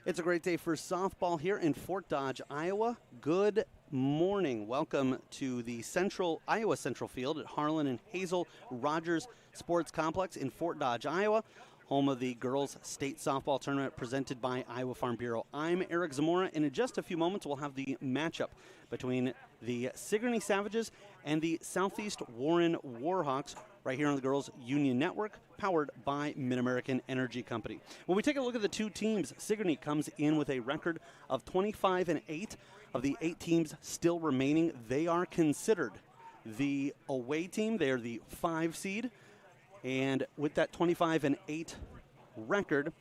It's a great day for softball here in Fort Dodge, Iowa. Good morning. Welcome to the Iowa Central Field at Harlan and Hazel Rogers Sports Complex in Fort Dodge, Iowa, home of the Girls State Softball Tournament presented by Iowa Farm Bureau. I'm Eric Zamora, and in just a few moments we'll have the matchup between the Sigourney Savages and the Southeast Warren Warhawks right here on the Girls Union Network, powered by Mid-American Energy Company. When we take a look at the two teams, Sigourney comes in with a record of 25-8. Of the 8 teams still remaining, they are considered the away team. They are the 5 seed. And with that 25-8 record,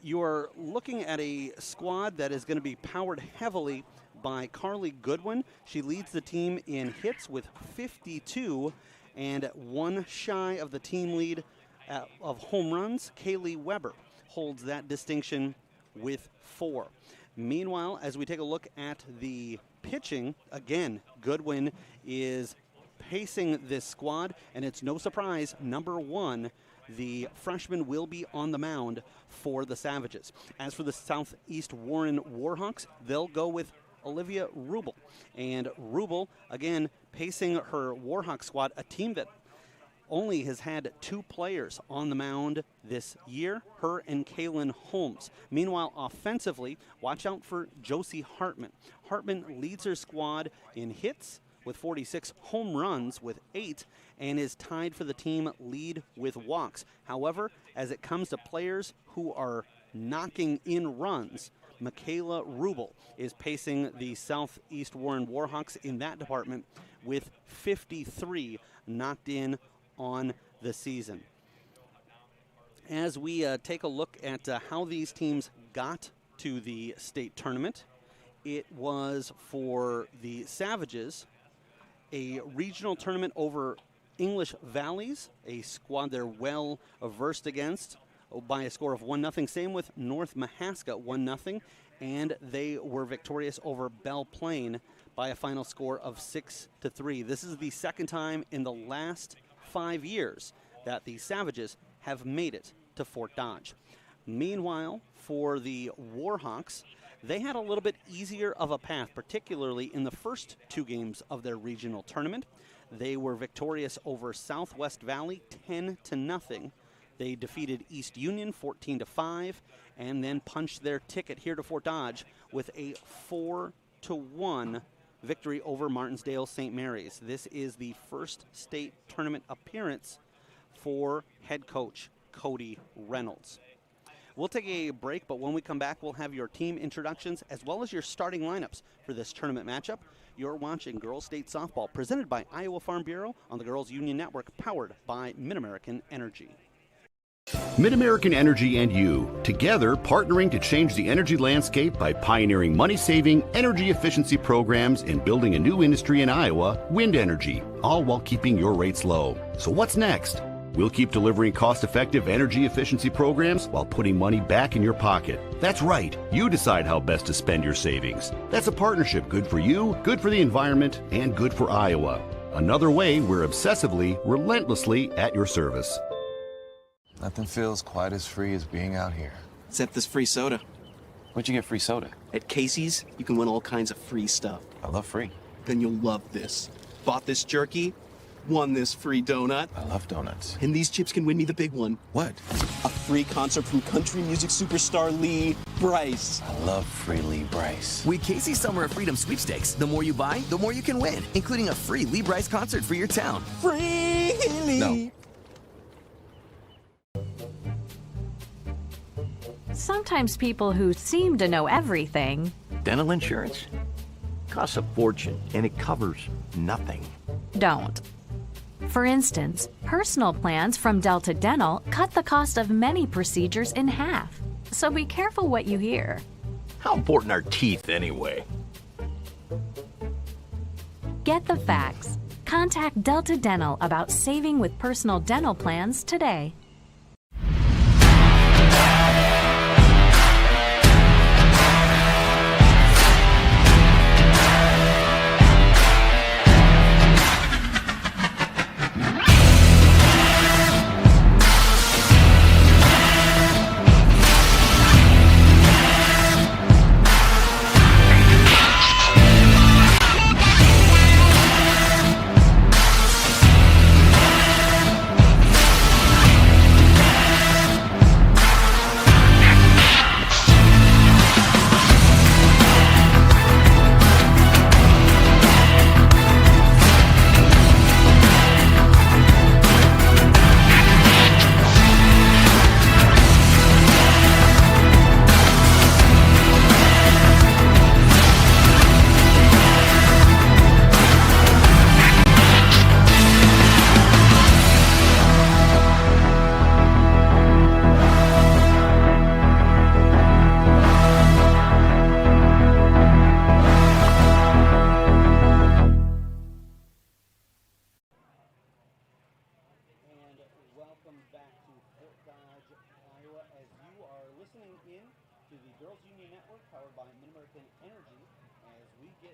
you are looking at a squad that is going to be powered heavily by Carly Goodwin. She leads the team in hits with 52, and one shy of the team lead of home runs. Kaylee Weber holds that distinction with 4. Meanwhile, as we take a look at the pitching, again, Goodwin is pacing this squad, and it's no surprise, number 1, the freshman will be on the mound for the Savages. As for the Southeast Warren Warhawks, they'll go with Olivia Rubel. And Rubel, again, pacing her Warhawk squad, a team that only has had 2 players on the mound this year, her and Kaylin Holmes. Meanwhile, offensively, watch out for Josie Hartman. Hartman leads her squad in hits with 46, home runs with 8, and is tied for the team lead with walks. However, as it comes to players who are knocking in runs, Michaela Rubel is pacing the Southeast Warren Warhawks in that department with 53 knocked in on the season. As we take a look at how these teams got to the state tournament, it was for the Savages a regional tournament over English Valleys, a squad they're well versed against by a score of 1-0. Same with North Mahaska, 1-0, and they were victorious over Belle Plaine by a final score of 6-3. This is the second time in the last 5 years that the Savages have made it to Fort Dodge. Meanwhile, for the Warhawks, they had a little bit easier of a path, particularly in the first 2 games of their regional tournament. They were victorious over Southwest Valley 10-0. They defeated East Union 14-5, and then punched their ticket here to Fort Dodge with a 4-1 victory over Martinsdale St. Mary's. This is the first state tournament appearance for head coach Cody Reynolds. We'll take a break, but when we come back, we'll have your team introductions as well as your starting lineups for this tournament matchup. You're watching Girls State Softball, presented by Iowa Farm Bureau on the Girls Union Network, powered by Mid-American Energy. Mid-American Energy and you, together partnering to change the energy landscape by pioneering money-saving, energy efficiency programs and building a new industry in Iowa, wind energy, all while keeping your rates low. So what's next? We'll keep delivering cost-effective energy efficiency programs while putting money back in your pocket. That's right. You decide how best to spend your savings. That's a partnership good for you, good for the environment, and good for Iowa. Another way we're obsessively, relentlessly at your service. Nothing feels quite as free as being out here. Except this free soda. Where'd you get free soda? At Casey's, you can win all kinds of free stuff. I love free. Then you'll love this. Bought this jerky, won this free donut. I love donuts. And these chips can win me the big one. What? A free concert from country music superstar Lee Brice. I love free Lee Brice. With Casey's Summer of Freedom sweepstakes, the more you buy, the more you can win, including a free Lee Brice concert for your town. Free Lee! No. Sometimes people who seem to know everything Dental insurance costs a fortune, and it covers nothing. don't. For instance, personal plans from Delta Dental cut the cost of many procedures in half. So be careful what you hear. How important are teeth anyway? Get the facts. Contact Delta Dental about saving with personal dental plans today. You are listening in to the Girls Union Network powered by Mid-American Energy as we get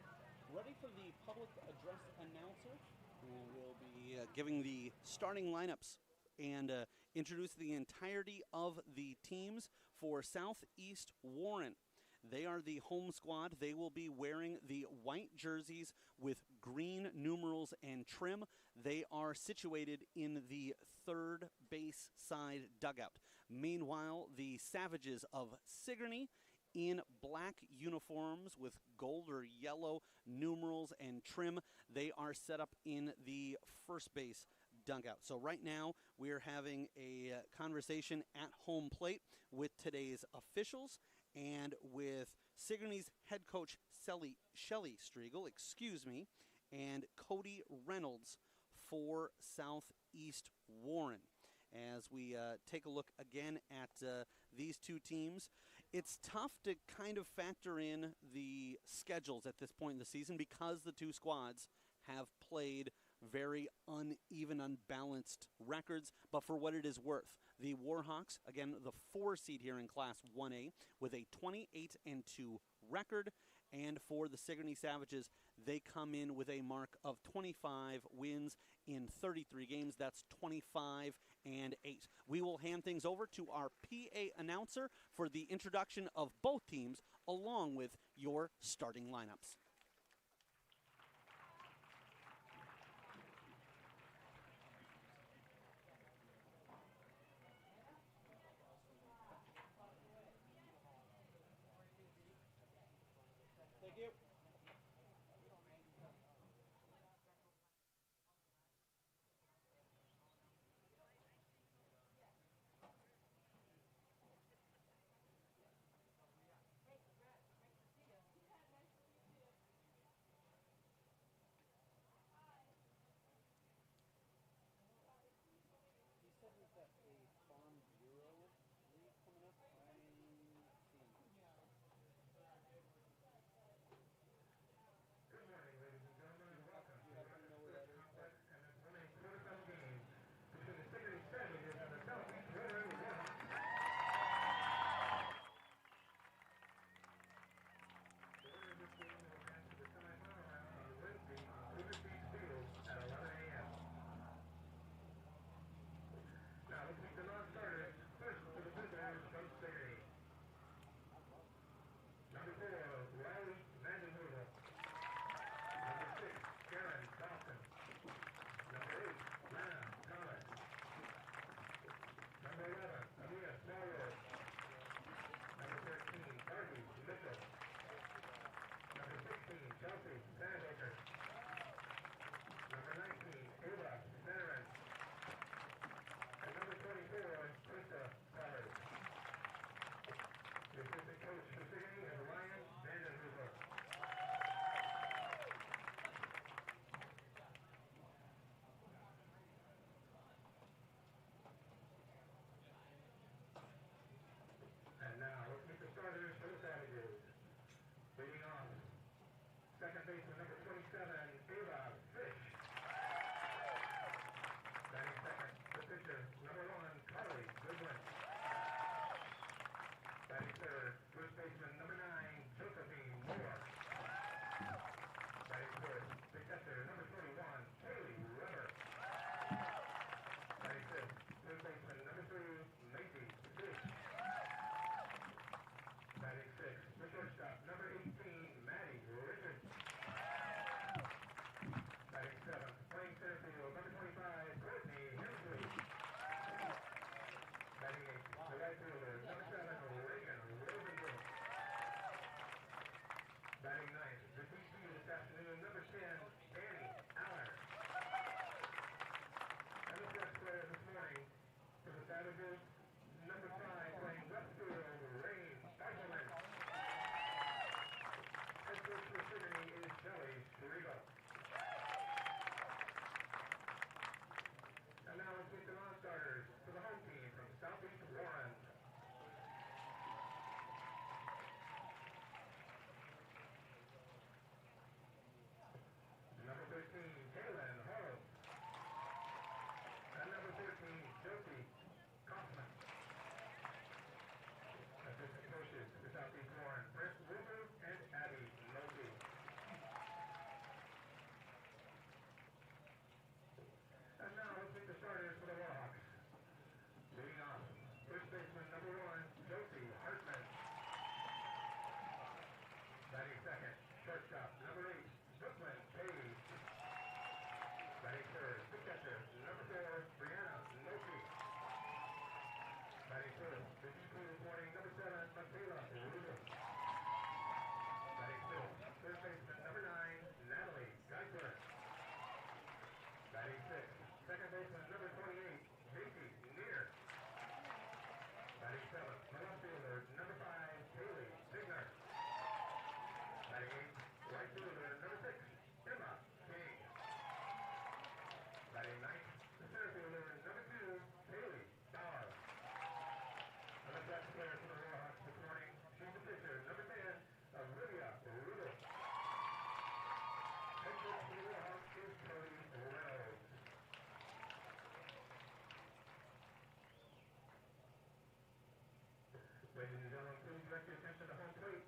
ready for the public address announcer who will be giving the starting lineups and introduce the entirety of the teams for Southeast Warren. They are the home squad. They will be wearing the white jerseys with green numerals and trim. They are situated in the third base side dugout. Meanwhile, the Savages of Sigourney in black uniforms with gold or yellow numerals and trim. They are set up in the first base dugout. So right now we're having a conversation at home plate with today's officials and with Sigourney's head coach Shelley Striegel, and Cody Reynolds for Southeast Warren. As we take a look again at these two teams, it's tough to kind of factor in the schedules at this point in the season because the two squads have played very uneven, unbalanced records, but for what it is worth, the Warhawks, again, the 4 seed here in Class 1A, with a 28-2 record, and for the Sigourney Savages, they come in with a mark of 25 wins in 33 games. That's 25-8. We will hand things over to our PA announcer for the introduction of both teams, along with your starting lineups. Thank you. Ladies and gentlemen, please direct your attention to home plate.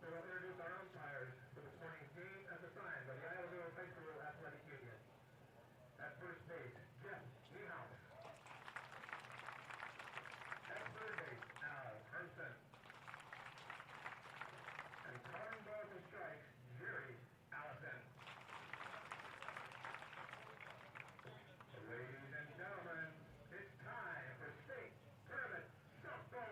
We will introduce our umpires for this morning's game as assigned by the Iowa High School Athletic Union. At first base, Jeff Niehaus. At third base, Al Herson. And calling balls and strikes, Jerry Allison. Ladies and gentlemen, it's time for state tournament softball.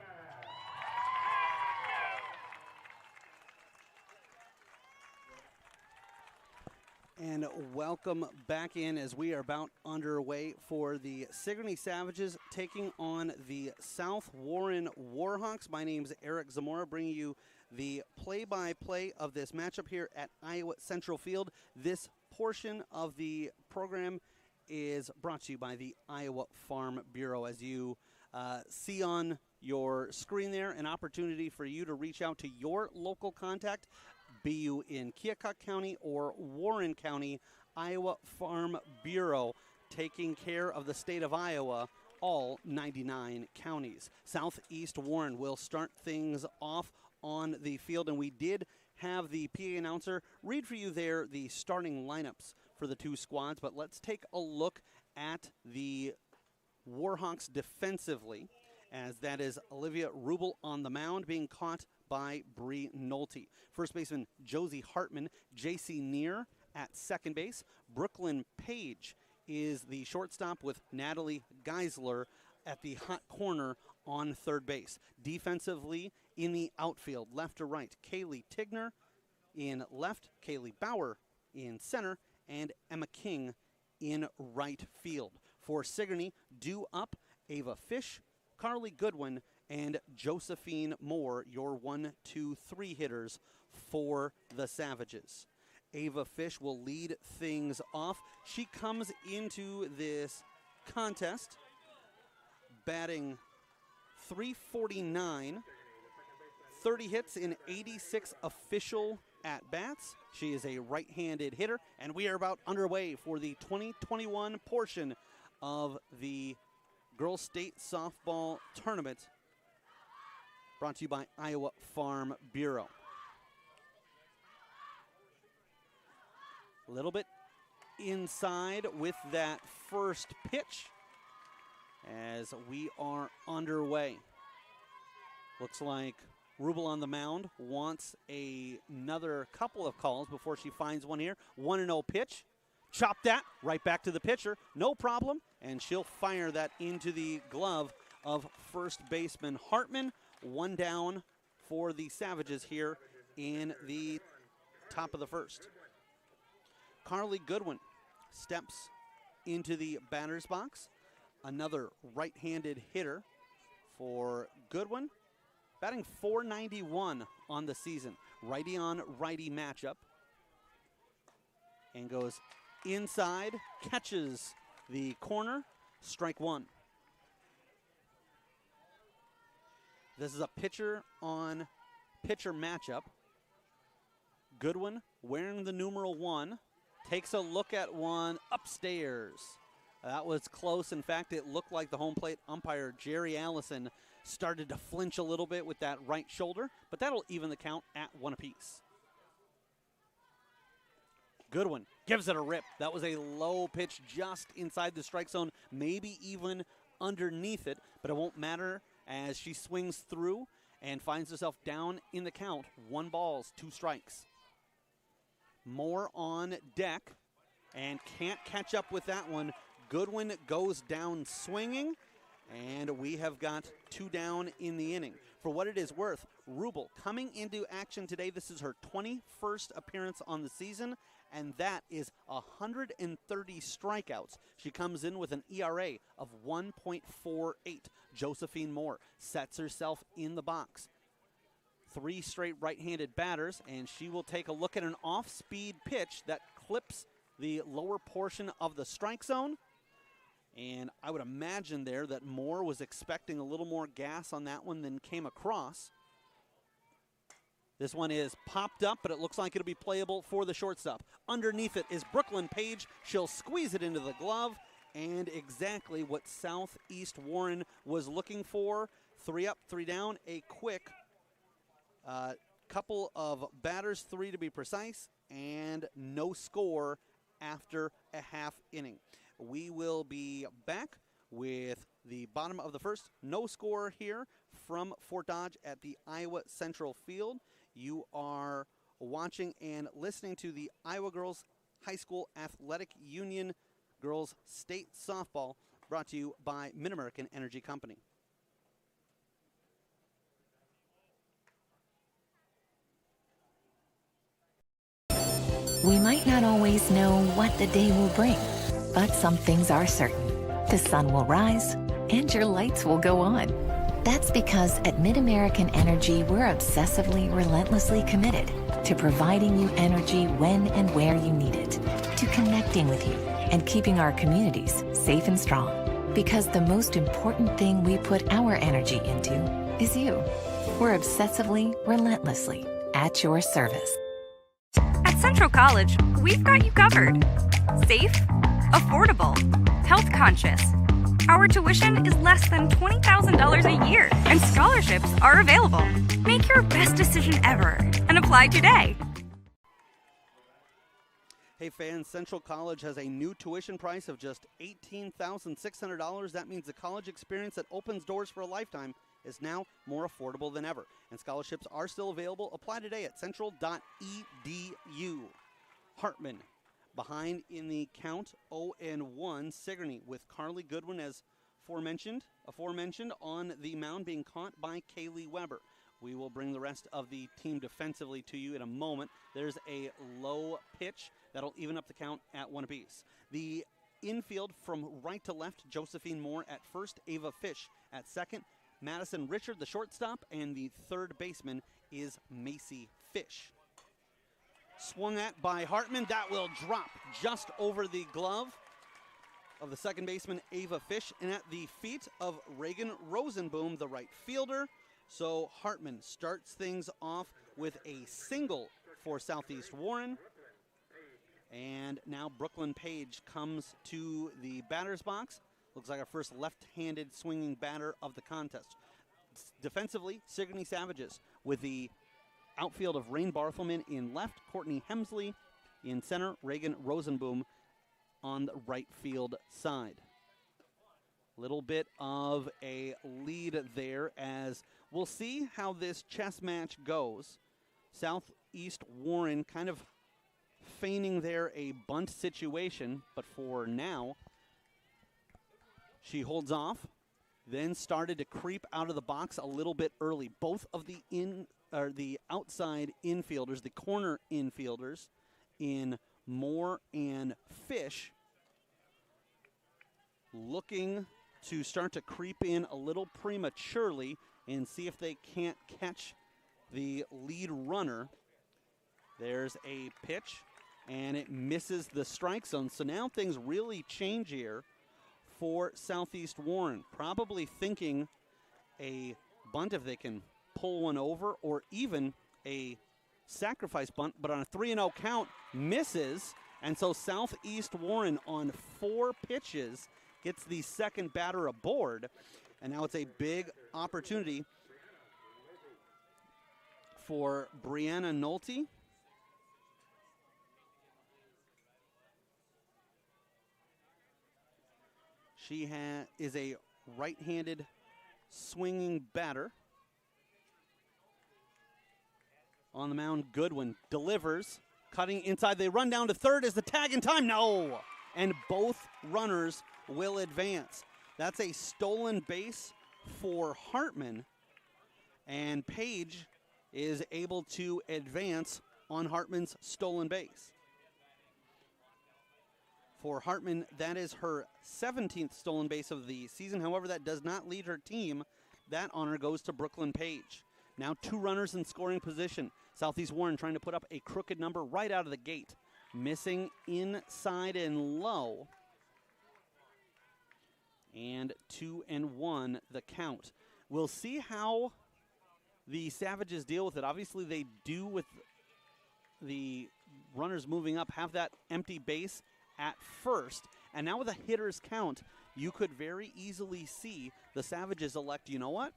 And welcome back in as we are about underway for the Sigourney Savages taking on the South Warren Warhawks. My name is Eric Zamora, bringing you the play-by-play of this matchup here at Iowa Central Field. This portion of the program is brought to you by the Iowa Farm Bureau. As you see on your screen there, an opportunity for you to reach out to your local contact, be you in Keokuk County or Warren County. Iowa Farm Bureau taking care of the state of Iowa, all 99 counties. Southeast Warren will start things off on the field, and we did have the PA announcer read for you there the starting lineups for the two squads, but let's take a look at the Warhawks defensively, as that is Olivia Rubel on the mound, being caught by Bree Nolte. First baseman Josie Hartman, J.C. Neer at second base. Brooklyn Page is the shortstop with Natalie Geisler at the hot corner on third base. Defensively in the outfield, left to right, Kaylee Tigner in left, Kaylee Bauer in center, and Emma King in right field. For Sigourney, due up, Ava Fish, Carly Goodwin, and Josephine Moore, your 1, 2, 3 hitters for the Savages. Ava Fish will lead things off. She comes into this contest batting .349, 30 hits in 86 official at-bats. She is a right-handed hitter, and we are about underway for the 2021 portion of the Girls State Softball Tournament, brought to you by Iowa Farm Bureau. A little bit inside with that first pitch as we are underway. Looks like Rubel on the mound wants another couple of calls before she finds one here. 1-0 pitch. Chop that right back to the pitcher. No problem. And she'll fire that into the glove of first baseman Hartman. One down for the Savages here in the top of the first. Carly Goodwin steps into the batter's box. Another right-handed hitter for Goodwin. Batting .491 on the season. Righty on righty matchup. And goes inside, catches the corner, strike one. This is a pitcher on pitcher matchup. Goodwin wearing the numeral 1, takes a look at one upstairs. That was close. In fact, it looked like the home plate umpire, Jerry Allison, started to flinch a little bit with that right shoulder, but that'll even the count at 1 apiece. Goodwin gives it a rip. That was a low pitch just inside the strike zone, maybe even underneath it, but it won't matter as she swings through and finds herself down in the count. 1 ball, 2 strikes. Moore on deck and can't catch up with that one. Goodwin goes down swinging, And we have got 2 down in the inning. For what it is worth, Rubel coming into action today. This is her 21st appearance on the season, and that is 130 strikeouts. She comes in with an ERA of 1.48. Josephine Moore sets herself in the box. 3 straight right-handed batters, and she will take a look at an off-speed pitch that clips the lower portion of the strike zone. And I would imagine there that Moore was expecting a little more gas on that one than came across. This one is popped up, but it looks like it'll be playable for the shortstop. Underneath it is Brooklyn Page. She'll squeeze it into the glove, and exactly what Southeast Warren was looking for. 3 up, 3 down, a quick couple of batters, 3 to be precise, and no score after a half inning. We will be back with the bottom of the first. No score here from Fort Dodge at the Iowa Central Field. You are watching and listening to the Iowa Girls High School Athletic Union Girls State Softball, brought to you by Mid-American Energy Company. We might not always know what the day will bring, but some things are certain. The sun will rise and your lights will go on. That's because at Mid-American Energy, we're obsessively, relentlessly committed to providing you energy when and where you need it, to connecting with you and keeping our communities safe and strong. Because the most important thing we put our energy into is you. We're obsessively, relentlessly at your service. At Central College, we've got you covered. Safe, affordable, health conscious. Our tuition is less than $20,000 a year, and scholarships are available. Make your best decision ever and apply today. Hey fans, Central College has a new tuition price of just $18,600. That means the college experience that opens doors for a lifetime is now more affordable than ever. And scholarships are still available. Apply today at central.edu. Hartman behind in the count, 0-1. Sigourney with Carly Goodwin, as aforementioned on the mound, being caught by Kaylee Weber. We will bring the rest of the team defensively to you in a moment. There's a low pitch that'll even up the count at 1 apiece. The infield from right to left, Josephine Moore at first, Ava Fish at second, Madison Richard, the shortstop, and the third baseman is Macy Fish. Swung at by Hartman. That will drop just over the glove of the second baseman, Ava Fish, and at the feet of Reagan Rosenboom, the right fielder. So Hartman starts things off with a single for Southeast Warren. And now Brooklyn Page comes to the batter's box. Looks like our first left-handed swinging batter of the contest. Defensively, Sigourney Savages with the outfield of Rain Barthelman in left, Courtney Hemsley in center, Reagan Rosenboom on the right field side. Little bit of a lead there, as we'll see how this chess match goes. Southeast Warren kind of feigning there a bunt situation, but for now, she holds off, then started to creep out of the box a little bit early. Both of the outside infielders, the corner infielders in Moore and Fish, looking to start to creep in a little prematurely and see if they can't catch the lead runner. There's a pitch, and it misses the strike zone. So now things really change here for Southeast Warren. Probably thinking a bunt if they can pull one over, or even a sacrifice bunt, but on a 3-0 count, misses. And so Southeast Warren on 4 pitches gets the second batter aboard. And now it's a big opportunity for Brianna Nolte. She is a right-handed swinging batter. On the mound, Goodwin delivers, cutting inside. They run down to third. Is the tag in time? No! And both runners will advance. That's a stolen base for Hartman, and Page is able to advance on Hartman's stolen base. For Hartman, that is her 17th stolen base of the season. However, that does not lead her team. That honor goes to Brooklyn Page. Now 2 runners in scoring position. Southeast Warren trying to put up a crooked number right out of the gate. Missing inside and low. And 2-1 the count. We'll see how the Savages deal with it. Obviously, they do, with the runners moving up, have that empty base at first. And now with a hitter's count, you could very easily see the Savages elect, you know what?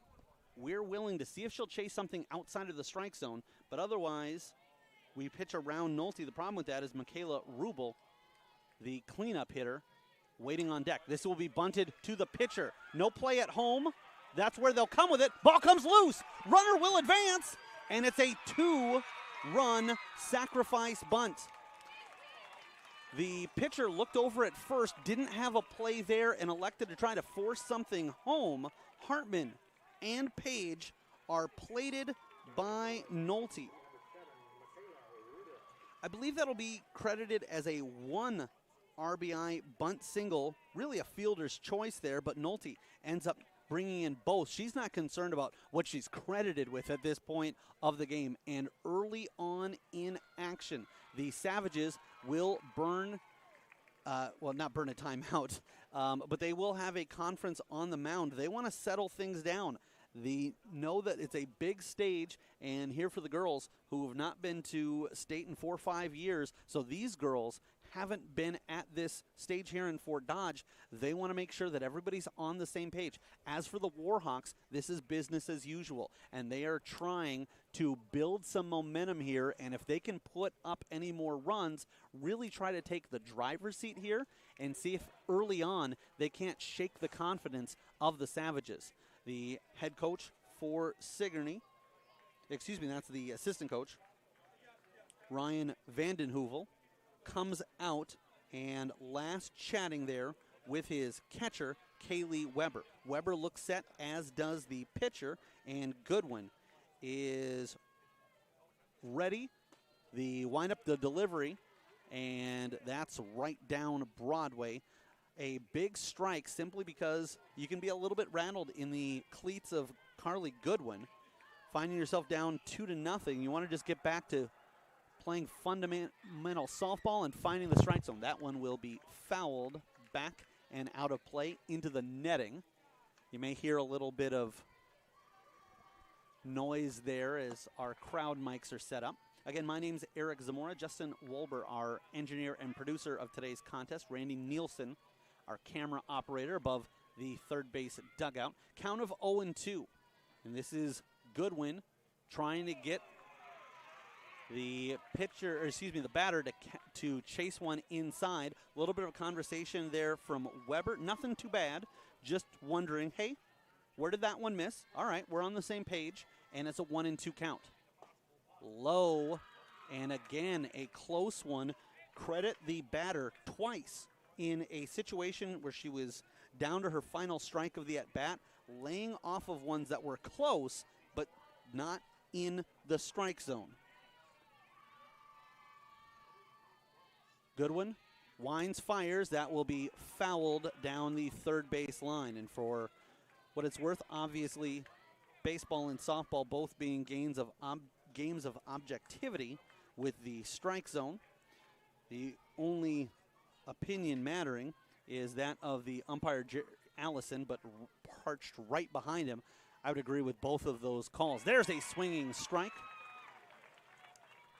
We're willing to see if she'll chase something outside of the strike zone, but otherwise we pitch around Nolte. The problem with that is Michaela Rubel, the cleanup hitter, waiting on deck. This will be bunted to the pitcher. No play at home. That's where they'll come with it. Ball comes loose. Runner will advance, and it's a 2-run sacrifice bunt. The pitcher looked over at first, didn't have a play there, and elected to try to force something home. Hartman and Page are plated by Nolte. I believe that'll be credited as a 1 RBI bunt single, really a fielder's choice there, but Nolte ends up bringing in both. She's not concerned about what she's credited with at this point of the game. And early on in action, the Savages will burn, well, not burn a timeout, but they will have a conference on the mound. They want to settle things down. They know that it's a big stage, and here for the girls who have not been to state in 4 or 5 years, so these girls haven't been at this stage here in Fort Dodge. They want to make sure that everybody's on the same page. As for the Warhawks, this is business as usual, and they are trying to build some momentum here, and if they can put up any more runs, really try to take the driver's seat here and see if early on they can't shake the confidence of the Savages. The head coach for Sigourney, excuse me, that's the assistant coach, Ryan Vandenhoevel, comes out and last chatting there with his catcher, Kaylee Weber. Weber looks set, as does the pitcher, and Goodwin is ready. The windup, the delivery, and that's right down Broadway. A big strike simply because you can be a little bit rattled in the cleats of Carly Goodwin. Finding yourself down 2-0, you want to just get back to playing fundamental softball and finding the strike zone. That one will be fouled back and out of play into the netting. You may hear a little bit of noise there as our crowd mics are set up. Again, my name's Eric Zamora. Justin Wolber, our engineer and producer of today's contest. Randy Nielsen, our camera operator above the third base dugout. Count of 0-2. And this is Goodwin trying to get the pitcher, or excuse me, the batter to chase one inside. A little bit of a conversation there from Weber. Nothing too bad. Just wondering, hey, where did that one miss? All right, we're on the same page, and it's a 1-2 count. Low, and again, a close one. Credit the batter twice in a situation where she was down to her final strike of the at-bat, laying off of ones that were close, but not in the strike zone. Goodwin winds, fires. That will be fouled down the third base line. And for what it's worth, obviously, baseball and softball both being games of objectivity with the strike zone. The only opinion mattering is that of the umpire, Allison, but perched right behind him. I would agree with both of those calls. There's a swinging strike.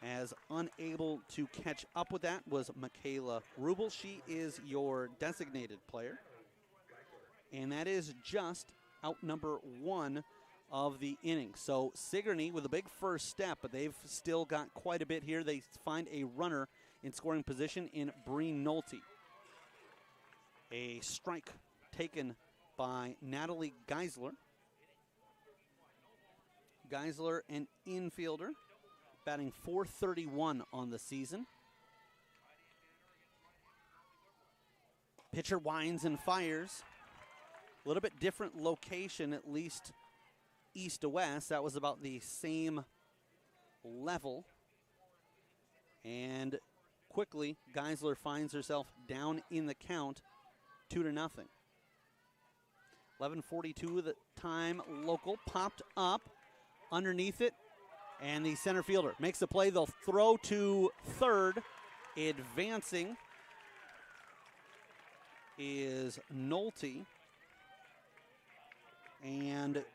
As unable to catch up with that was Michaela Rubel. She is your designated player. And that is just out number 1 of the inning. So Sigourney with a big first step, but they've still got quite a bit here. They find a runner in scoring position in Breen Nolte. A strike taken by Natalie Geisler. Geisler, an infielder, batting .431 on the season. Pitcher winds and fires. A little bit different location, at least east to west. That was about the same level. And quickly, Geisler finds herself down in the count, 2-0. 11:42 of the time, local, popped up underneath it, and the center fielder makes the play. They'll throw to third. Advancing is Nolte. And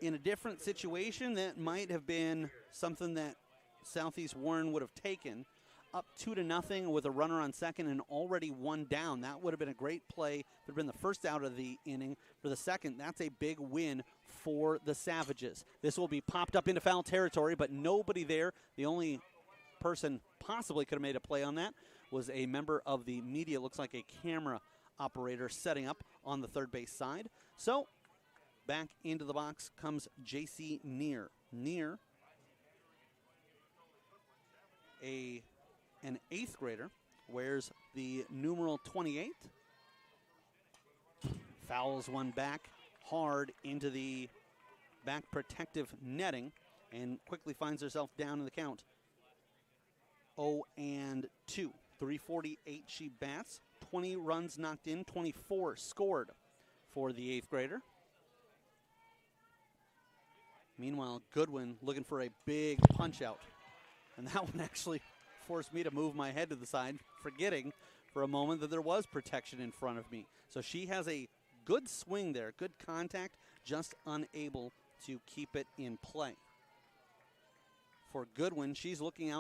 in a different situation, that might have been something that Southeast Warren would have taken. Up 2-0 with a runner on second and already one down. That would have been a great play. It would have been the first out of the inning. For the second, that's a big win for the Savages. This will be popped up into foul territory, but nobody there. The only person possibly could have made a play on that was a member of the media. Looks like a camera operator setting up on the third base side. So back into the box comes J.C. Neer. Neer, an eighth grader, wears the numeral 28. Fouls one back hard into the back protective netting and quickly finds herself down in the count. 0-2. 348 she bats. 20 runs knocked in, 24 scored for the eighth grader. Meanwhile, Goodwin looking for a big punch out. And that one actually forced me to move my head to the side, forgetting for a moment that there was protection in front of me. So she has a good swing there, good contact, just unable to keep it in play. For Goodwin, she's looking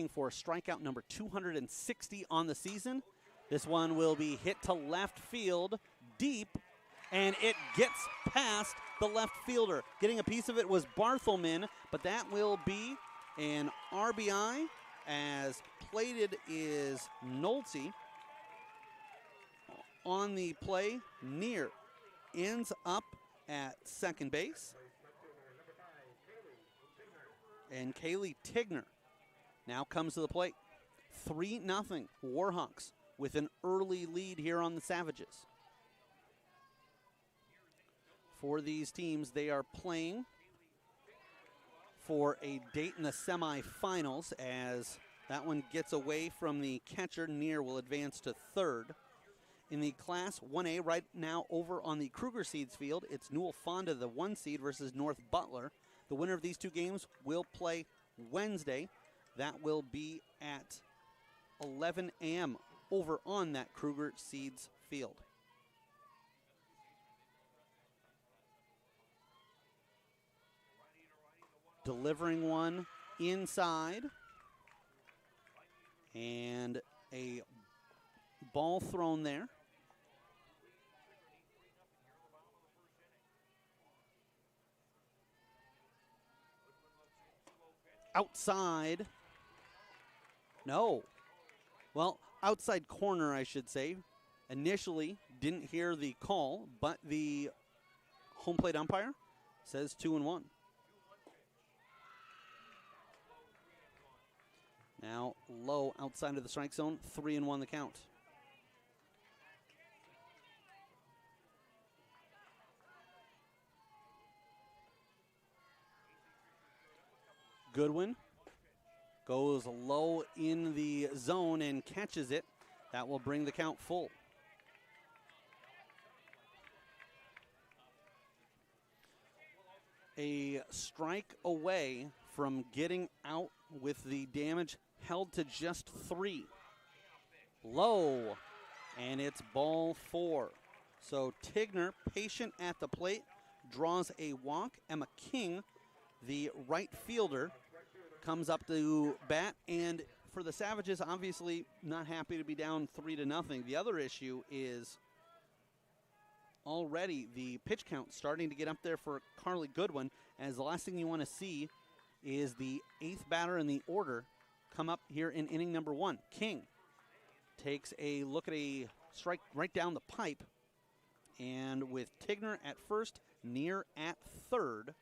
for strikeout number 260 on the season. This one will be hit to left field deep, and it gets past the left fielder. Getting a piece of it was Barthelman, but that will be an RBI. As plated is Nolte. On the play, Neer ends up at second base. And Kaylee Tigner now comes to the plate. 3-0 Warhawks with an early lead here on the Savages. For these teams, they are playing for a date in the semifinals. As that one gets away from the catcher, Neer will advance to third. In the Class 1A right now over on the Kruger Seeds field, it's Newell Fonda, the 1 seed, versus North Butler. The winner of these two games will play Wednesday. That will be at 11 a.m. over on that Kruger Seeds field. Delivering one inside. And a ball thrown there. Outside. No. Well, outside corner, I should say. Initially, didn't hear the call, but the home plate umpire says 2-1. Now low outside of the strike zone, 3-1 the count. Goodwin goes low in the zone and catches it. That will bring the count full. A strike away from getting out with the damage held to just 3. Low, and it's ball 4. So Tigner, patient at the plate, draws a walk. Emma King, the right fielder, comes up to bat, and for the Savages, obviously not happy to be down 3-0. The other issue is already the pitch count starting to get up there for Carly Goodwin, as the last thing you want to see is the 8th batter in the order come up here in inning number 1. King takes a look at a strike right down the pipe, and with Tigner at first, Neer at third,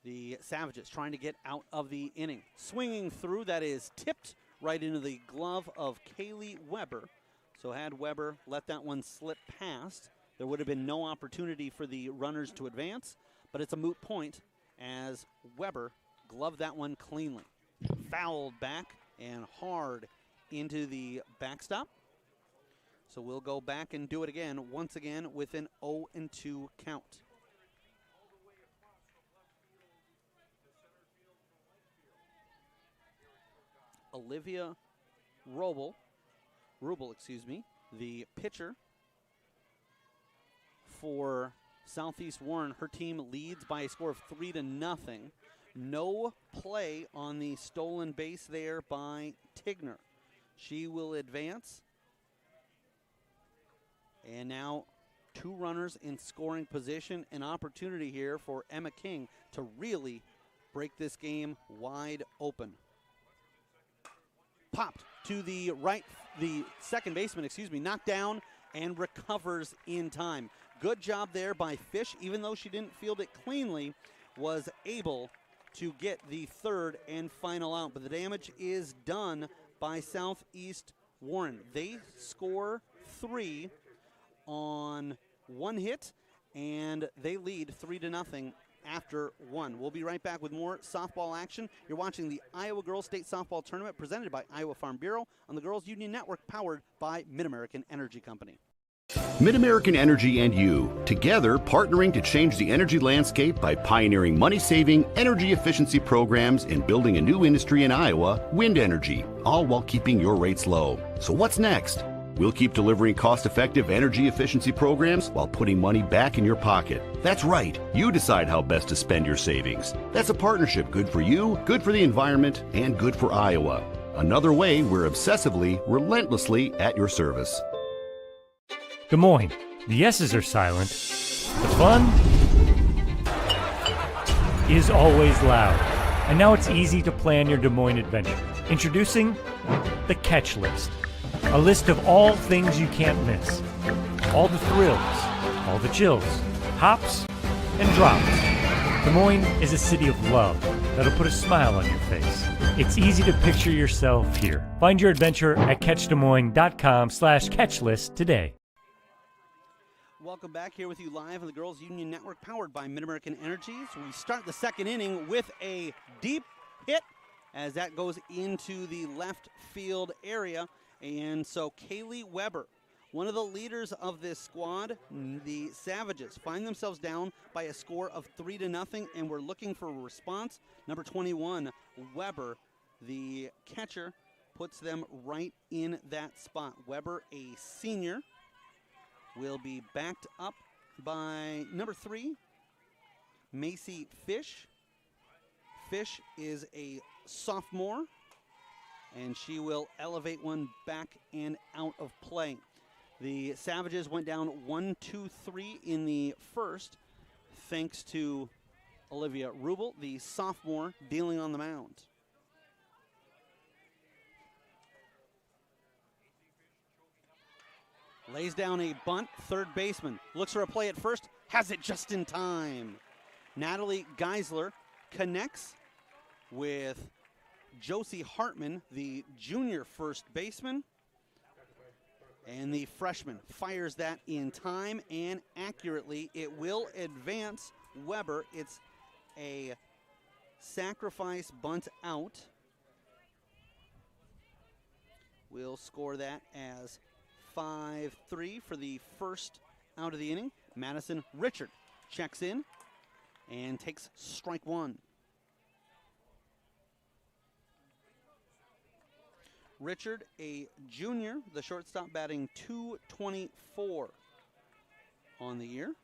the Savages trying to get out of the inning. Swinging through, that is tipped right into the glove of Kaylee Weber. So had Weber let that one slip past, there would have been no opportunity for the runners to advance, but it's a moot point as Weber gloved that one cleanly. Fouled back and hard into the backstop. So we'll go back and do it again, once again with an 0-2 count. Olivia Rubel, the pitcher for Southeast Warren. Her team leads by a score of 3-0. No play on the stolen base there by Tigner. She will advance. And now 2 runners in scoring position. An opportunity here for Emma King to really break this game wide open. Popped to the right, the second baseman, knocked down and recovers in time. Good job there by Fish, even though she didn't field it cleanly, was able to get the third and final out. But the damage is done by Southeast Warren. They score 3 on 1 hit, and they lead 3-0 after 1. We'll be right back with more softball action. You're watching the Iowa Girls State Softball Tournament presented by Iowa Farm Bureau on the Girls Union Network, powered by Mid-American Energy Company. Mid-American Energy and you, together partnering to change the energy landscape by pioneering money-saving, energy efficiency programs and building a new industry in Iowa, wind energy, all while keeping your rates low. So what's next? We'll keep delivering cost-effective energy efficiency programs while putting money back in your pocket. That's right. You decide how best to spend your savings. That's a partnership good for you, good for the environment, and good for Iowa. Another way we're obsessively, relentlessly at your service. Des Moines. The S's are silent. The fun is always loud. And now it's easy to plan your Des Moines adventure. Introducing the Catch List. A list of all things you can't miss. All the thrills, all the chills, hops and drops. Des Moines is a city of love that'll put a smile on your face. It's easy to picture yourself here. Find your adventure at catchdesmoines.com/catchlist today. Welcome back here with you live on the Girls Union Network, powered by Mid-American Energies. We start the second inning with a deep hit as that goes into the left field area. And so Kaylee Weber, one of the leaders of this squad, the Savages, find themselves down by a score of 3-0, and we're looking for a response. Number 21, Weber, the catcher, puts them right in that spot. Weber, a senior, will be backed up by number 3, Macy Fish. Fish is a sophomore, and she will elevate one back and out of play. The Savages went down 1-2-3 in the first, thanks to Olivia Rubel, the sophomore, dealing on the mound. Lays down a bunt, third baseman. Looks for a play at first, has it just in time. Natalie Geisler connects with Josie Hartman, the junior first baseman. And the freshman fires that in time and accurately. It will advance Weber. It's a sacrifice bunt out. We'll score that as 5-3 for the first out of the inning. Madison Richard checks in and takes strike one. Richard, a junior, the shortstop, batting .224 on the year.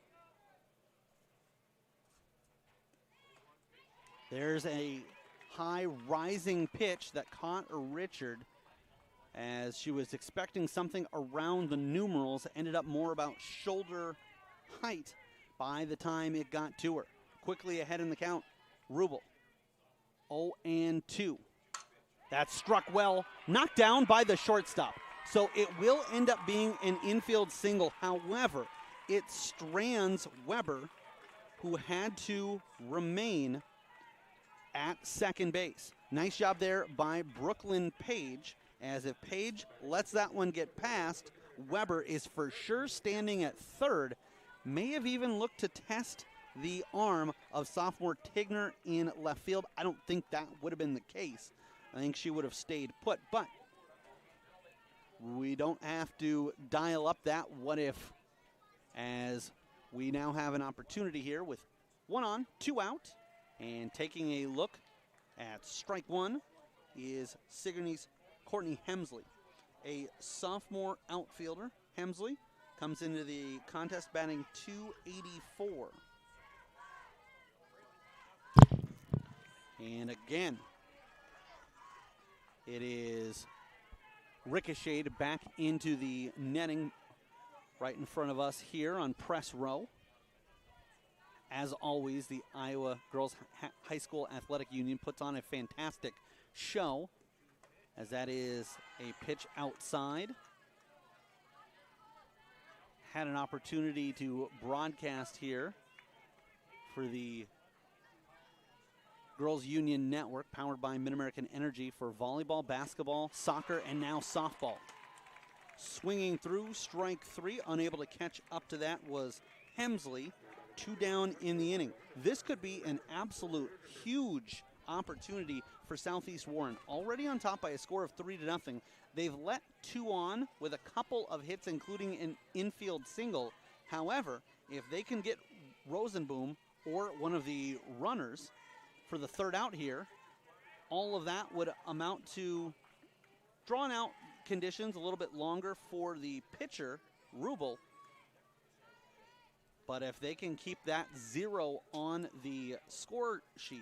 There's a high rising pitch that caught Richard as she was expecting something around the numerals. Ended up more about shoulder height by the time it got to her. Quickly ahead in the count, Rubel, 0-2. That struck well, knocked down by the shortstop. So it will end up being an infield single. However, it strands Weber, who had to remain at second base. Nice job there by Brooklyn Page, as if Page lets that one get past, Weber is for sure standing at third. May have even looked to test the arm of sophomore Tigner in left field. I don't think that would have been the case. I think she would have stayed put, but we don't have to dial up that what if, as we now have an opportunity here with 1 on, 2 out, and taking a look at strike one is Sigourney's Courtney Hemsley, a sophomore outfielder. Hemsley comes into the contest batting .284. And again, it is ricocheted back into the netting right in front of us here on press row. As always, the Iowa Girls High School Athletic Union puts on a fantastic show, as that is a pitch outside. Had an opportunity to broadcast here for the Girls Union Network, powered by Mid-American Energy, for volleyball, basketball, soccer, and now softball. Swinging through, strike three. Unable to catch up to that was Hemsley. 2 down in the inning. This could be an absolute huge opportunity for Southeast Warren. Already on top by a score of 3-0. They've let 2 on with a couple of hits, including an infield single. However, if they can get Rosenboom or one of the runners for the 3rd out here, all of that would amount to drawn out conditions, a little bit longer for the pitcher, Rubel. But if they can keep that 0 on the score sheet,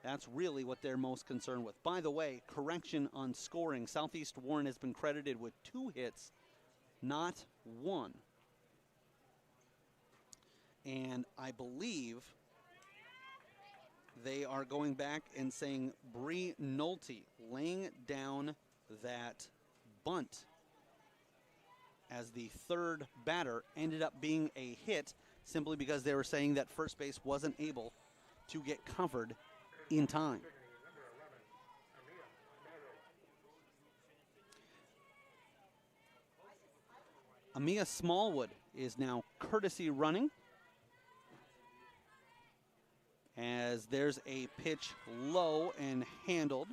that's really what they're most concerned with. By the way, correction on scoring. Southeast Warren has been credited with 2 hits, not 1. And I believe they are going back and saying Bree Nolte laying down that bunt as the 3rd batter ended up being a hit, simply because they were saying that first base wasn't able to get covered in time. Amia Smallwood is now courtesy running, as there's a pitch low and handled.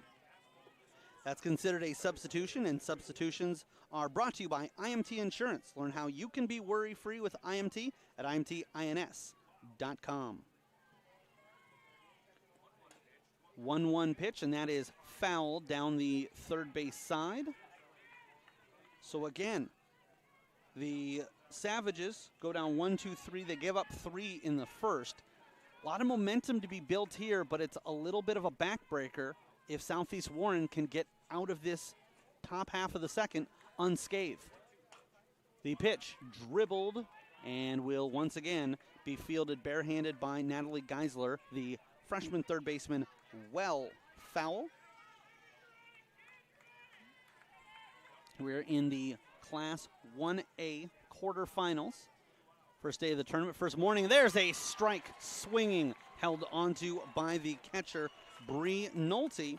That's considered a substitution, and substitutions are brought to you by IMT Insurance. Learn how you can be worry-free with IMT at imtins.com. 1-1 pitch, and that is foul down the 3rd base side. So again, the Savages go down 1-2-3. They give up 3 in the 1st. A lot of momentum to be built here, but it's a little bit of a backbreaker if Southeast Warren can get out of this top half of the 2nd unscathed. The pitch dribbled and will once again be fielded barehanded by Natalie Geisler, the freshman 3rd baseman. Well, foul. We're in the Class 1A quarterfinals. First day of the tournament, first morning. There's a strike swinging, held onto by the catcher, Bree Nolte.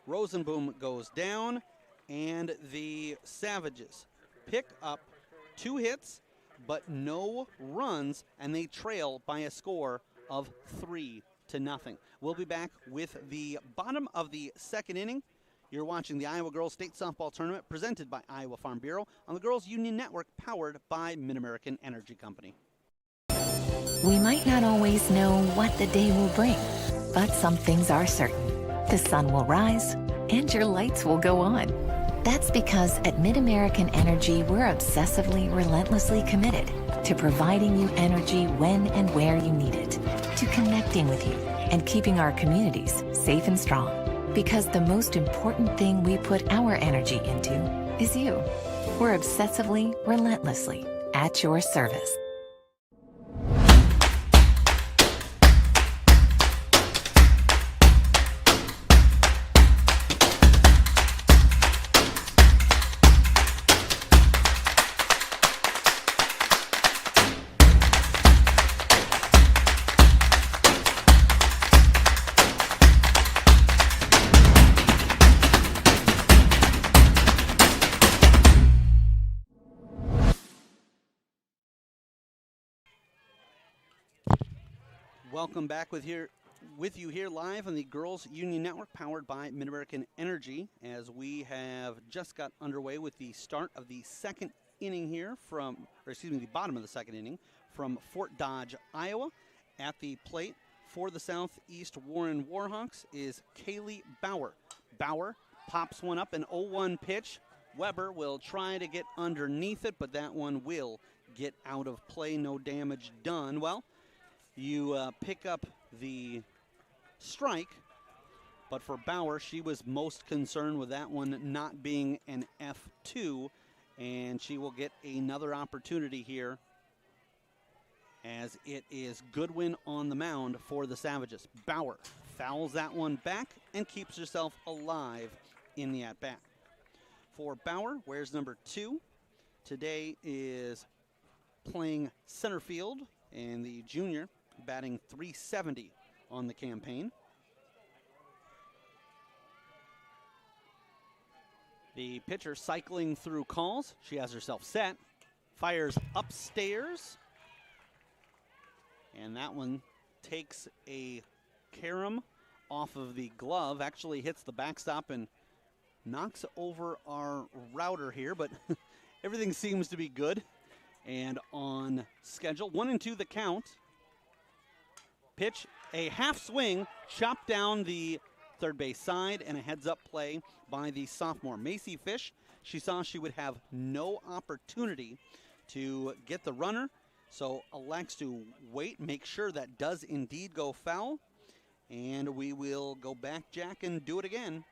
Rosenboom goes down, and the Savages pick up 2 hits, but no runs, and they trail by a score of 3-0. We'll be back with the bottom of the 2nd inning. You're watching the Iowa Girls State Softball Tournament presented by Iowa Farm Bureau on the Girls Union Network, powered by Mid-American Energy Company. We might not always know what the day will bring, but some things are certain. The sun will rise and your lights will go on. That's because at Mid-American Energy, we're obsessively, relentlessly committed to providing you energy when and where you need it, to connecting with you and keeping our communities safe and strong. Because the most important thing we put our energy into is you. We're obsessively, relentlessly at your service. Welcome back with you here live on the Girls Union Network, powered by Mid-American Energy, as we have just got underway with the start of the second inning here the bottom of the second inning from Fort Dodge, Iowa. At the plate for the Southeast Warren Warhawks is Kaylee Bauer. Bauer pops one up, an 0-1 pitch. Weber will try to get underneath it, but that one will get out of play. No damage done. Well, you pick up the strike, but for Bauer, she was most concerned with that one not being an F2, and she will get another opportunity here as it is Goodwin on the mound for the Savages. Bauer fouls that one back and keeps herself alive in the at-bat. For Bauer, wears number 2. Today is playing center field, and the junior batting .370 on the campaign. The pitcher cycling through calls. She has herself set, fires upstairs, and that one takes a carom off of the glove, actually hits the backstop and knocks over our router here, but everything seems to be good and on schedule. 1-2 the count. Pitch, a half swing, chopped down the third base side, and a heads-up play by the sophomore. Macy Fish, she saw she would have no opportunity to get the runner, so elects to wait, make sure that does indeed go foul, and we will go back, Jack, and do it again.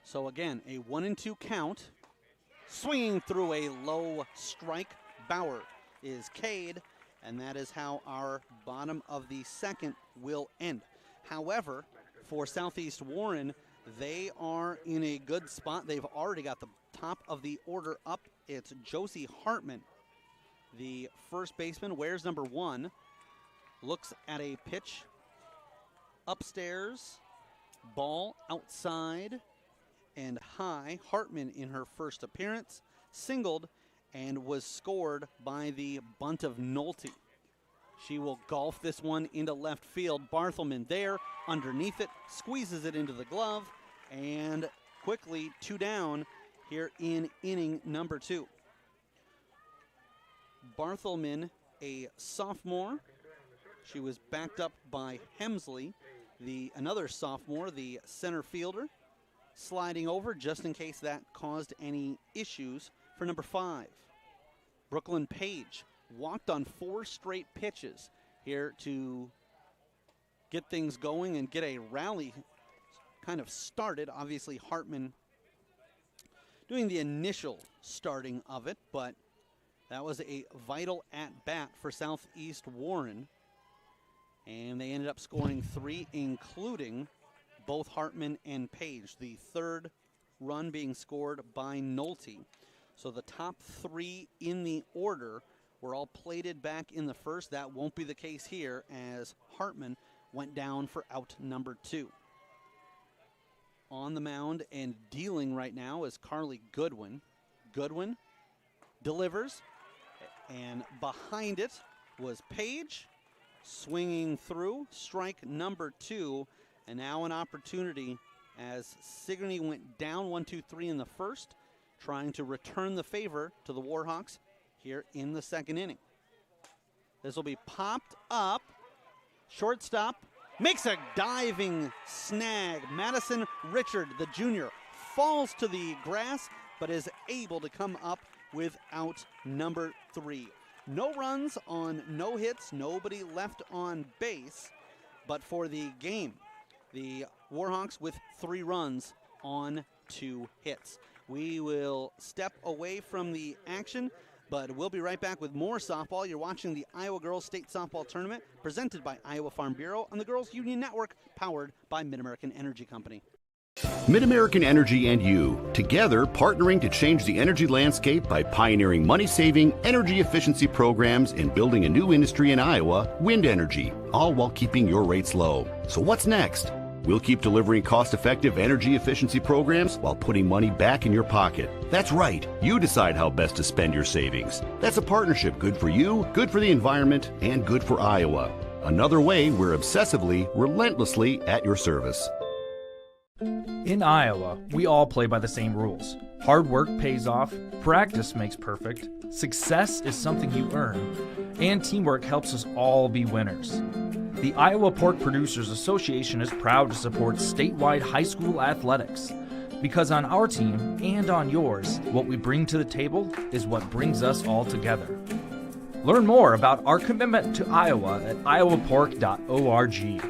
So again, a 1-2 count. Swinging through a low strike, Bauer is K'd, and that is how our bottom of the second will end. However, for Southeast Warren, they are in a good spot. They've already got the top of the order up. It's Josie Hartman, the first baseman, wears number 1, looks at a pitch upstairs, ball outside and high. Hartman, in her first appearance, singled and was scored by the bunt of Nolte. She will golf this one into left field. Barthelman there underneath it, squeezes it into the glove, and quickly 2 down here in inning number 2. Barthelman, a sophomore. She was backed up by Hemsley, another sophomore, the center fielder, sliding over just in case that caused any issues for number 5. Brooklyn Page walked on 4 straight pitches here to get things going and get a rally kind of started. Obviously, Hartman doing the initial starting of it, but that was a vital at-bat for Southeast Warren, and they ended up scoring 3, including both Hartman and Page, the third run being scored by Nolte. So the top 3 in the order were all plated back in the first. That won't be the case here, as Hartman went down for out number 2. On the mound and dealing right now is Carly Goodwin. Goodwin delivers, and behind it was Page, swinging through, strike number 2, and now an opportunity as Sigourney went down 1-2-3 in the first, trying to return the favor to the Warhawks here in the second inning. This will be popped up. Shortstop makes a diving snag. Madison Richard, the junior, falls to the grass, but is able to come up with out number 3. No runs on no hits, nobody left on base, but for the game, the Warhawks with 3 runs on 2 hits. We will step away from the action, but we'll be right back with more softball. You're watching the Iowa Girls State Softball Tournament presented by Iowa Farm Bureau on the Girls Union Network, powered by Mid-American Energy Company. Mid-American Energy and you, together partnering to change the energy landscape by pioneering money-saving, energy efficiency programs and building a new industry in Iowa, wind energy, all while keeping your rates low. So what's next? We'll keep delivering cost-effective energy efficiency programs while putting money back in your pocket. That's right. You decide how best to spend your savings. That's a partnership good for you, good for the environment, and good for Iowa. Another way we're obsessively, relentlessly at your service. In Iowa, we all play by the same rules. Hard work pays off, practice makes perfect, success is something you earn, and teamwork helps us all be winners. The Iowa Pork Producers Association is proud to support statewide high school athletics, because on our team and on yours, what we bring to the table is what brings us all together. Learn more about our commitment to Iowa at iowapork.org.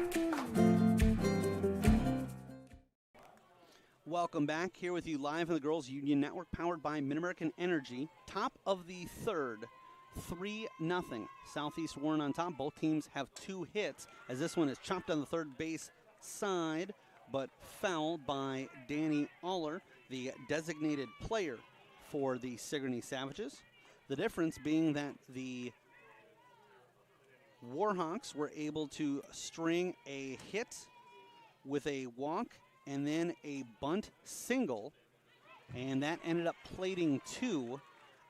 Welcome back, here with you live on the Girls Union Network, powered by Mid-American Energy. Top of the third, 3-0. Southeast Warren on top. Both teams have 2 hits, as this one is chopped on the third base side, but fouled by Danny Aller, the designated player for the Sigourney Savages. The difference being that the Warhawks were able to string a hit with a walk and then a bunt single, and that ended up plating 2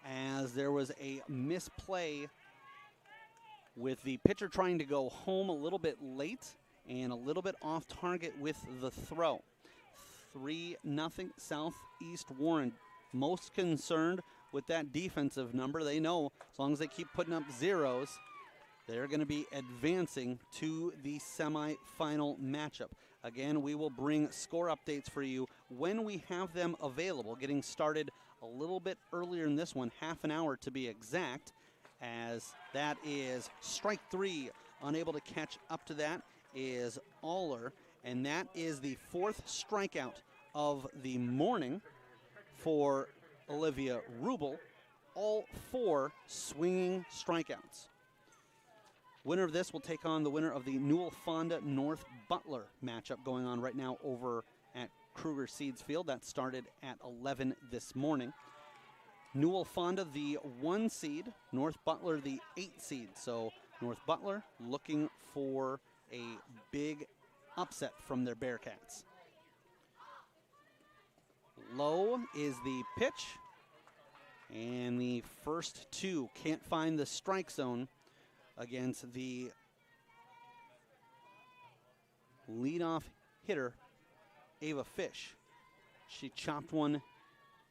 as there was a misplay with the pitcher trying to go home a little bit late and a little bit off target with the throw. 3-0 Southeast Warren. Most concerned with that defensive number. They know as long as they keep putting up zeros, they're going to be advancing to the semifinal matchup. Again, we will bring score updates for you when we have them available, getting started a little bit earlier in this one, half an hour to be exact, as that is strike 3. Unable to catch up to that is Aller, and that is the 4th strikeout of the morning for Olivia Rubel. All 4 swinging strikeouts. Winner of this will take on the winner of the Newell Fonda North Butler matchup going on right now over at Kruger Seeds Field. That started at 11 this morning. Newell Fonda, the 1 seed, North Butler, the 8 seed. So North Butler looking for a big upset from their Bearcats. Low is the pitch, and the first 2 can't find the strike zone against the leadoff hitter, Ava Fish. She chopped one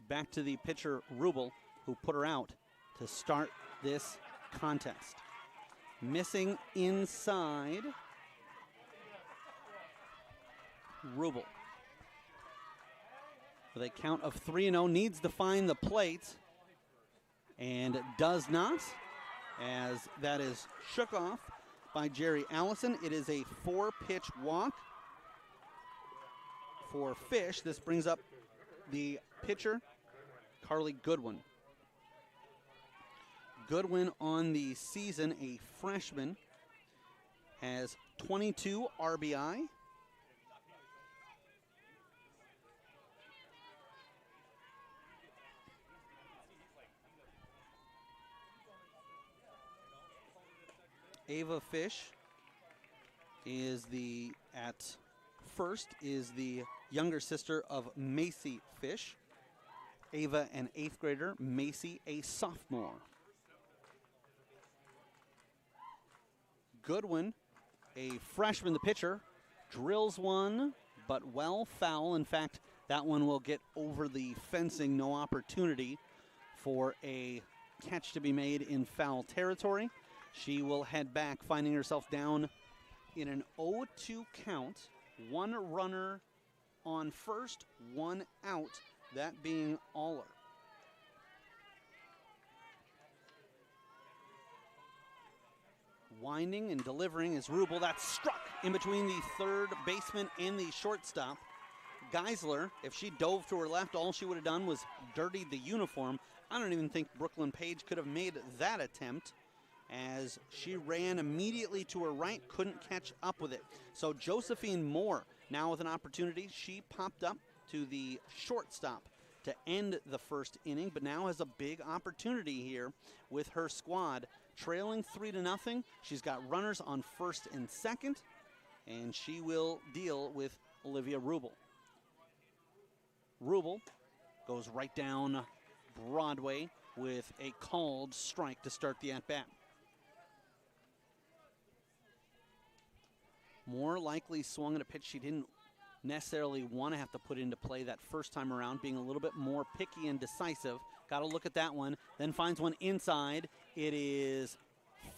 back to the pitcher, Rubel, who put her out to start this contest. Missing inside, Rubel. With a count of 3-0, needs to find the plate, and does not, as that is shook off by Jerry Allison. It is a 4-pitch walk for Fish. This brings up the pitcher, Carly Goodwin. Goodwin on the season, a freshman, has 22 RBI. Ava Fish is at first is the younger sister of Macy Fish. Ava, an 8th grader, Macy, a sophomore. Goodwin, a freshman, the pitcher, drills one, but well foul. In fact, that one will get over the fencing. No opportunity for a catch to be made in foul territory. She will head back, finding herself down in an 0-2 count. 1 runner on first, 1 out, that being Aller. Winding and delivering is Rubel. That's struck in between the third baseman and the shortstop. Geisler, if she dove to her left, all she would have done was dirtied the uniform. I don't even think Brooklyn Page could have made that attempt, as she ran immediately to her right, couldn't catch up with it. So Josephine Moore now with an opportunity. She popped up to the shortstop to end the first inning, but now has a big opportunity here with her squad. Trailing 3-0, she's got runners on first and second, and she will deal with Olivia Rubel. Rubel goes right down Broadway with a called strike to start the at-bat. More likely swung at a pitch she didn't necessarily want to have to put into play that first time around, being a little bit more picky and decisive. Got to look at that one, then finds one inside. It is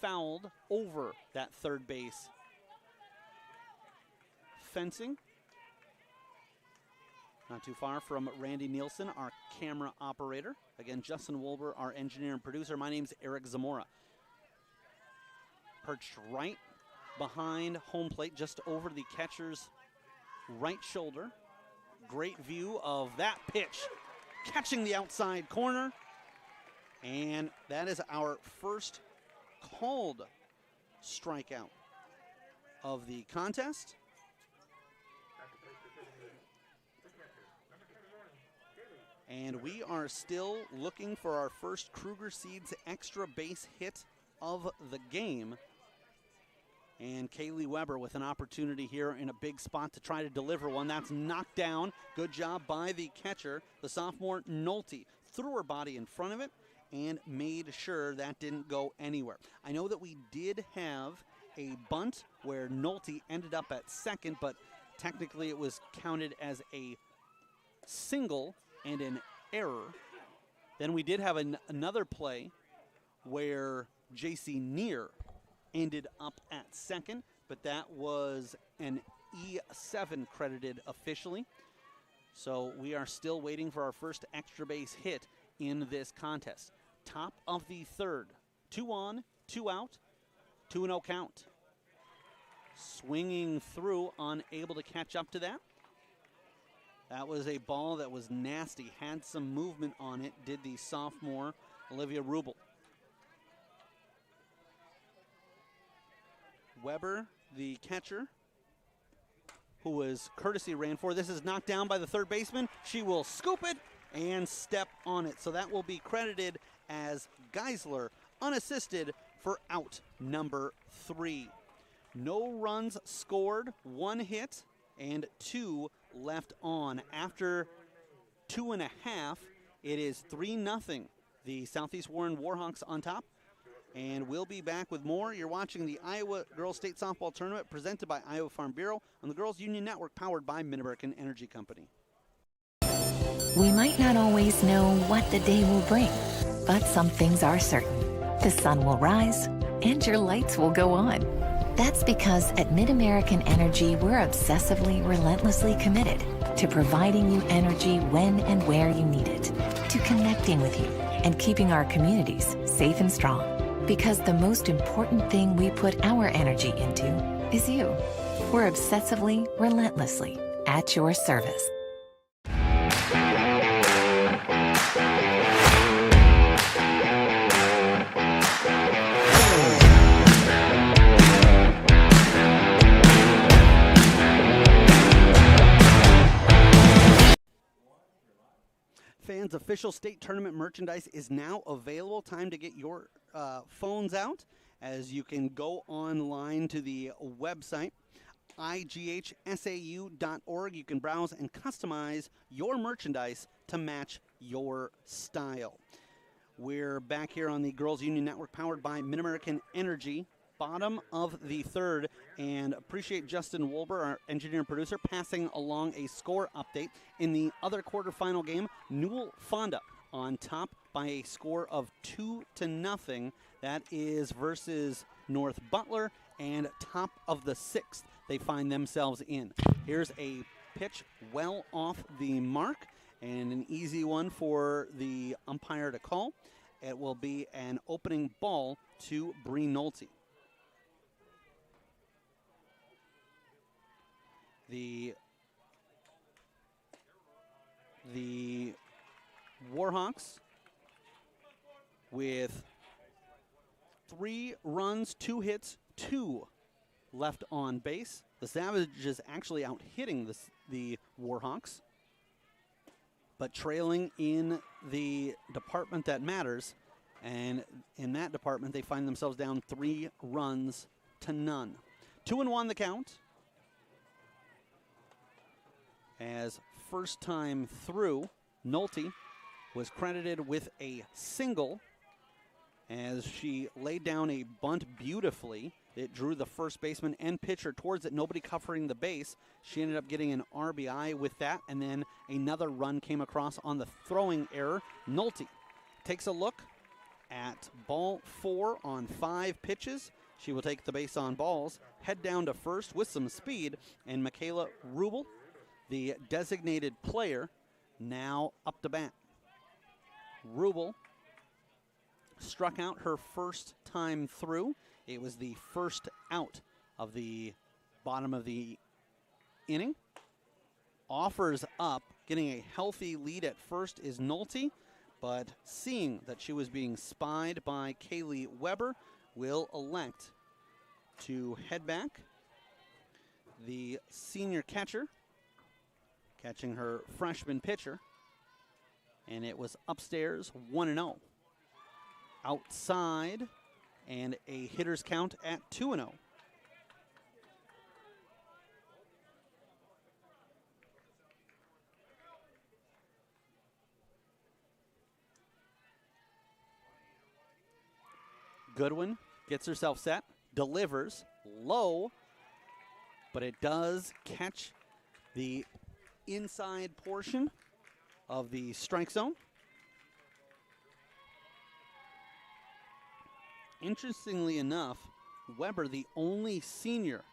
fouled over that third base fencing. Not too far from Randy Nielsen, our camera operator. Again, Justin Wolber, our engineer and producer. My name's Eric Zamora. Perched right behind home plate, just over the catcher's right shoulder. Great view of that pitch, catching the outside corner. And that is our first called strikeout of the contest. And we are still looking for our first Kruger Seeds extra base hit of the game. And Kaylee Weber with an opportunity here in a big spot to try to deliver one. That's knocked down. Good job by the catcher. The sophomore Nolte threw her body in front of it and made sure that didn't go anywhere. I know that we did have a bunt where Nolte ended up at second, but technically it was counted as a single and an error. Then we did have another play where J.C. Neer ended up at second, but that was an E7 credited officially. So we are still waiting for our first extra base hit in this contest. Top of the third. 2 on, 2 out, 2-0 count. Swinging through, unable to catch up to that. That was a ball that was nasty, had some movement on it, did the sophomore Olivia Rubel. Weber, the catcher, who was courtesy ran for. This is knocked down by the third baseman. She will scoop it and step on it. So that will be credited as Geisler, unassisted, for out number 3. No runs scored, 1 hit, and 2 left on. After 2.5, it is 3-0. The Southeast Warren Warhawks on top. And we'll be back with more. You're watching the Iowa Girls State Softball Tournament presented by Iowa Farm Bureau on the Girls Union Network, powered by Mid-American Energy Company. We might not always know what the day will bring, but some things are certain. The sun will rise and your lights will go on. That's because at Mid-American Energy, we're obsessively, relentlessly committed to providing you energy when and where you need it, to connecting with you and keeping our communities safe and strong. Because the most important thing we put our energy into is you. We're obsessively, relentlessly at your service. Fans, official state tournament merchandise is now available. Time to get your phones out, as you can go online to the website, IGHSAU.org. You can browse and customize your merchandise to match your style. We're back here on the Girls Union Network, powered by Mid-American Energy. Bottom of the third, and appreciate Justin Wolber, our engineer and producer, passing along a score update. In the other quarterfinal game, Newell Fonda on top by a score of 2-0. That is versus North Butler, and top of the 6th they find themselves in. Here's a pitch well off the mark, and an easy one for the umpire to call. It will be an opening ball to Bree Nolte. The Warhawks with 3 runs, 2 hits, 2 left on base. The Savages actually out hitting the Warhawks, but trailing in the department that matters. And in that department, they find themselves down 3 runs to none. 2-1 the count. as first time through, Nolte was credited with a single as she laid down a bunt beautifully. It drew the first baseman and pitcher towards it, nobody covering the base. She ended up getting an RBI with that, and then another run came across on the throwing error. Nolte takes a look at ball 4 on 5 pitches. She will take the base on balls, head down to first with some speed, and Michaela Rubel, the designated player, now up to bat. Rubel struck out her first time through. It was the first out of the bottom of the inning. Offers up, getting a healthy lead at first is Nolte, but seeing that she was being spied by Kaylee Weber, will elect to head back. The senior catcher catching her freshman pitcher, and it was upstairs 1-0. Outside, and a hitter's count at 2-0. Goodwin gets herself set, delivers low, but it does catch the inside portion of the strike zone. Interestingly enough, Weber, the only senior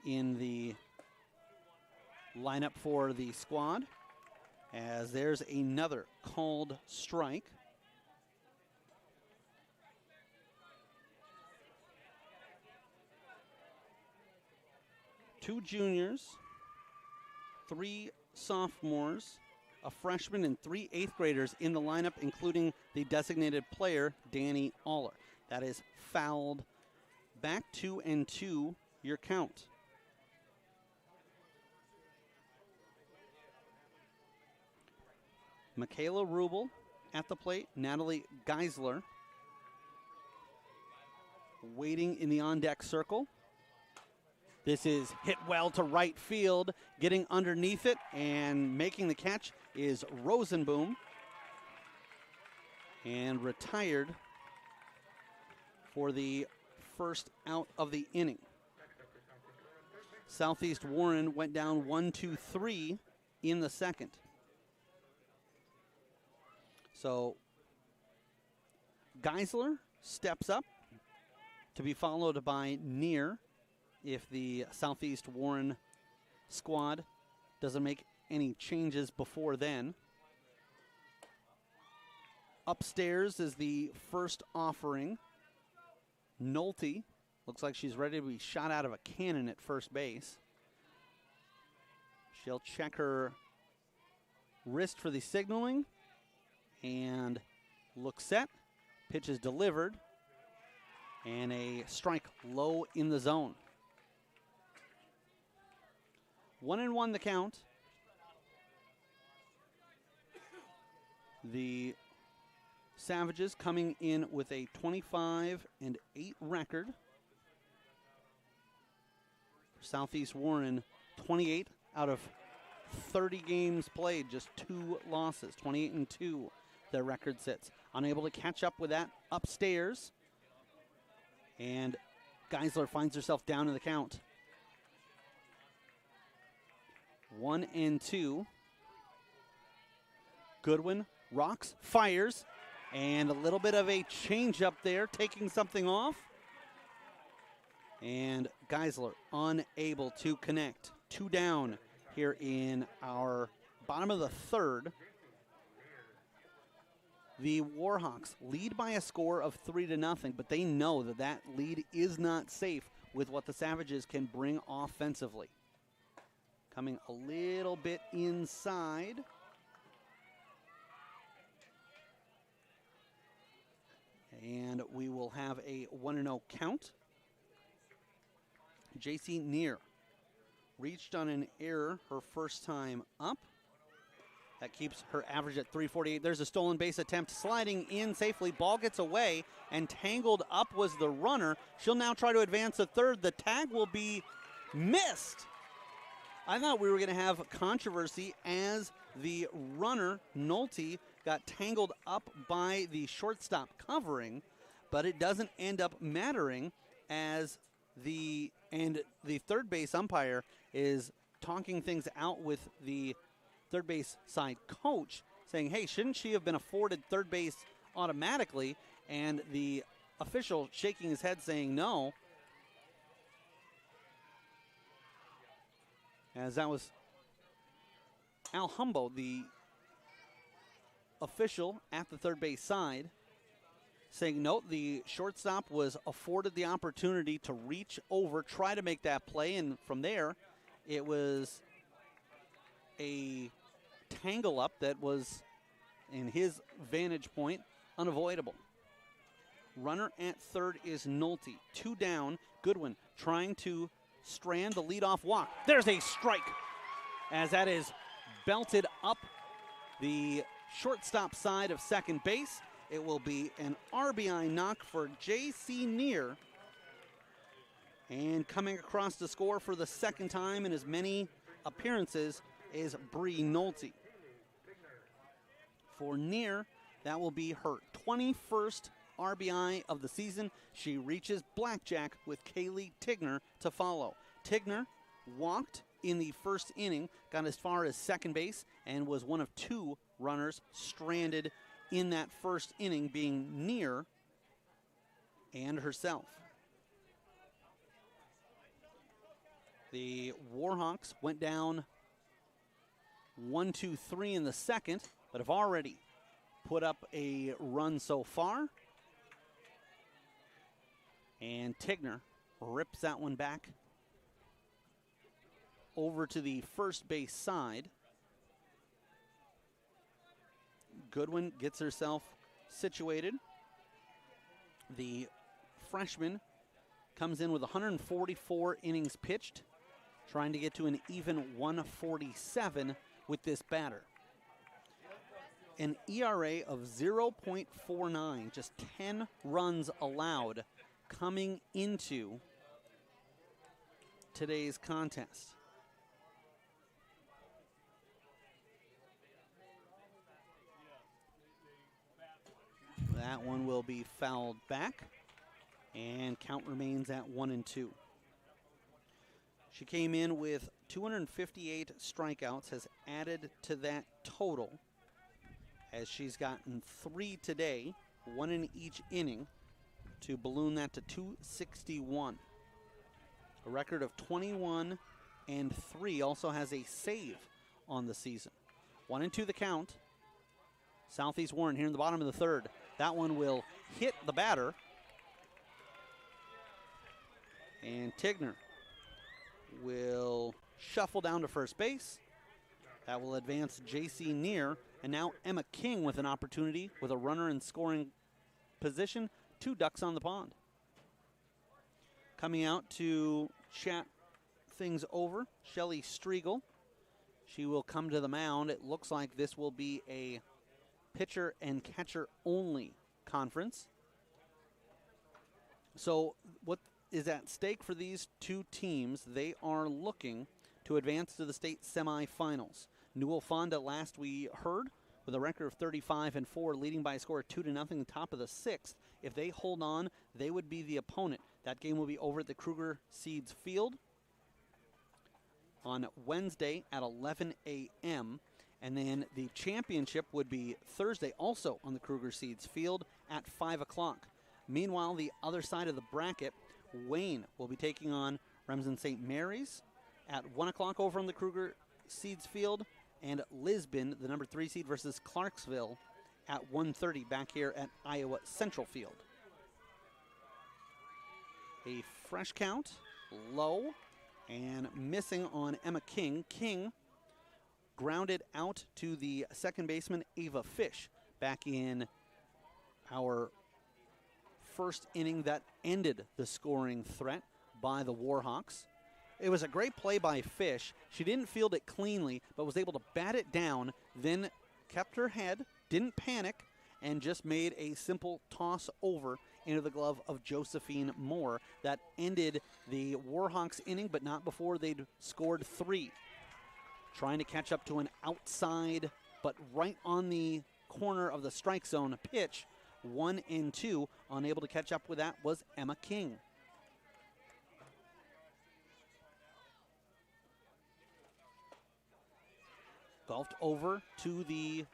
in the lineup for the squad, as there's another called strike. Two juniors, 3 sophomores, a freshman, and 3 eighth graders in the lineup, including the designated player, Danny Aller. That is fouled back 2-2, your count. Michaela Rubel at the plate, Natalie Geisler waiting in the on-deck circle. This is hit well to right field. Getting underneath it and making the catch is Rosenboom. And retired for the first out of the inning. Southeast Warren went down 1-2-3 in the second. So Geisler steps up to be followed by Neer if the Southeast Warren squad doesn't make any changes before then. Upstairs is the first offering. Nolte looks like she's ready to be shot out of a cannon at first base. She'll check her wrist for the signaling and look set. Pitch is delivered, and a strike low in the zone. 1-1 the count. The Savages coming in with a 25-8 record. Southeast Warren, 28 out of 30 games played, just 2 losses, 28-2 their record sits. Unable to catch up with that upstairs. And Geisler finds herself down in the count. 1-2. Goodwin rocks, fires, and a little bit of a change up there, taking something off. And Geisler unable to connect. 2 down here in our bottom of the third. The Warhawks lead by a score of 3-0, but they know that that lead is not safe with what the Savages can bring offensively. Coming a little bit inside. And we will have a 1-0 count. JC Neer reached on an error her first time up. That keeps her average at 348. There's a stolen base attempt, sliding in safely. Ball gets away, and tangled up was the runner. She'll now try to advance to third. The tag will be missed I thought we were going to have controversy as the runner, Nolte, got tangled up by the shortstop covering, but it doesn't end up mattering as the third base umpire is talking things out with the third base side coach, saying, hey, shouldn't she have been afforded third base automatically? And the official shaking his head saying no. As that was Al Humbo, the official at the third base side, saying no, the shortstop was afforded the opportunity to reach over, try to make that play, and from there it was a tangle up that was, in his vantage point, unavoidable. Runner at third is Nolte. 2 down. Goodwin trying to strand the leadoff walk. There's a strike as that is belted up the shortstop side of second base. It will be an RBI knock for J.C. Neer. And coming across to score for the second time in as many appearances is Bree Nolte. For Neer, that will be her 21st RBI of the season. She reaches blackjack with Kaylee Tigner to follow. Tigner walked in the first inning, got as far as second base, and was one of 2 runners stranded in that first inning, being Neer and herself. The Warhawks went down 1-2-3 in the second, but have already put up a run so far. And Tigner rips that one back over to the first base side. Goodwin gets herself situated. The freshman comes in with 144 innings pitched, trying to get to an even 147 with this batter. An ERA of 0.49, just 10 runs allowed coming into today's contest. That one will be fouled back, and count remains at 1-2. She came in with 258 strikeouts, has added to that total, as she's gotten 3 today, 1 in each inning, to balloon that to 261. A record of 21-3, also has a save on the season. 1-2 the count. Southeast Warren here in the bottom of the third. That one will hit the batter. And Tigner will shuffle down to first base. That will advance J.C. Neer. And now Emma King with an opportunity with a runner in scoring position. 2 ducks on the pond. Coming out to chat things over, Shelly Striegel. She will come to the mound. It looks like this will be a pitcher and catcher only conference. So what is at stake for these 2 teams? They are looking to advance to the state semifinals. Newell Fonda, last we heard, with a record of 35-4, leading by a score of 2-0, top of the 6th. If they hold on, they would be the opponent. That game will be over at the Kruger Seeds Field on Wednesday at 11 a.m. And then the championship would be Thursday, also on the Kruger Seeds Field at 5 o'clock. Meanwhile, the other side of the bracket, Wayne will be taking on Remsen St. Mary's at 1 o'clock over on the Kruger Seeds Field, and Lisbon, the number 3 seed, versus Clarksville at 1:30 back here at Iowa Central Field. A fresh count, low, and missing on Emma King. King grounded out to the second baseman, Ava Fish, back in our first inning that ended the scoring threat by the Warhawks. It was a great play by Fish. She didn't field it cleanly, but was able to bat it down, then kept her head, didn't panic, and just made a simple toss over into the glove of Josephine Moore. That ended the Warhawks inning, but not before they'd scored 3. trying to catch up to an outside, but right on the corner of the strike zone pitch. 1-2. Unable to catch up with that was Emma King. Golfed over to the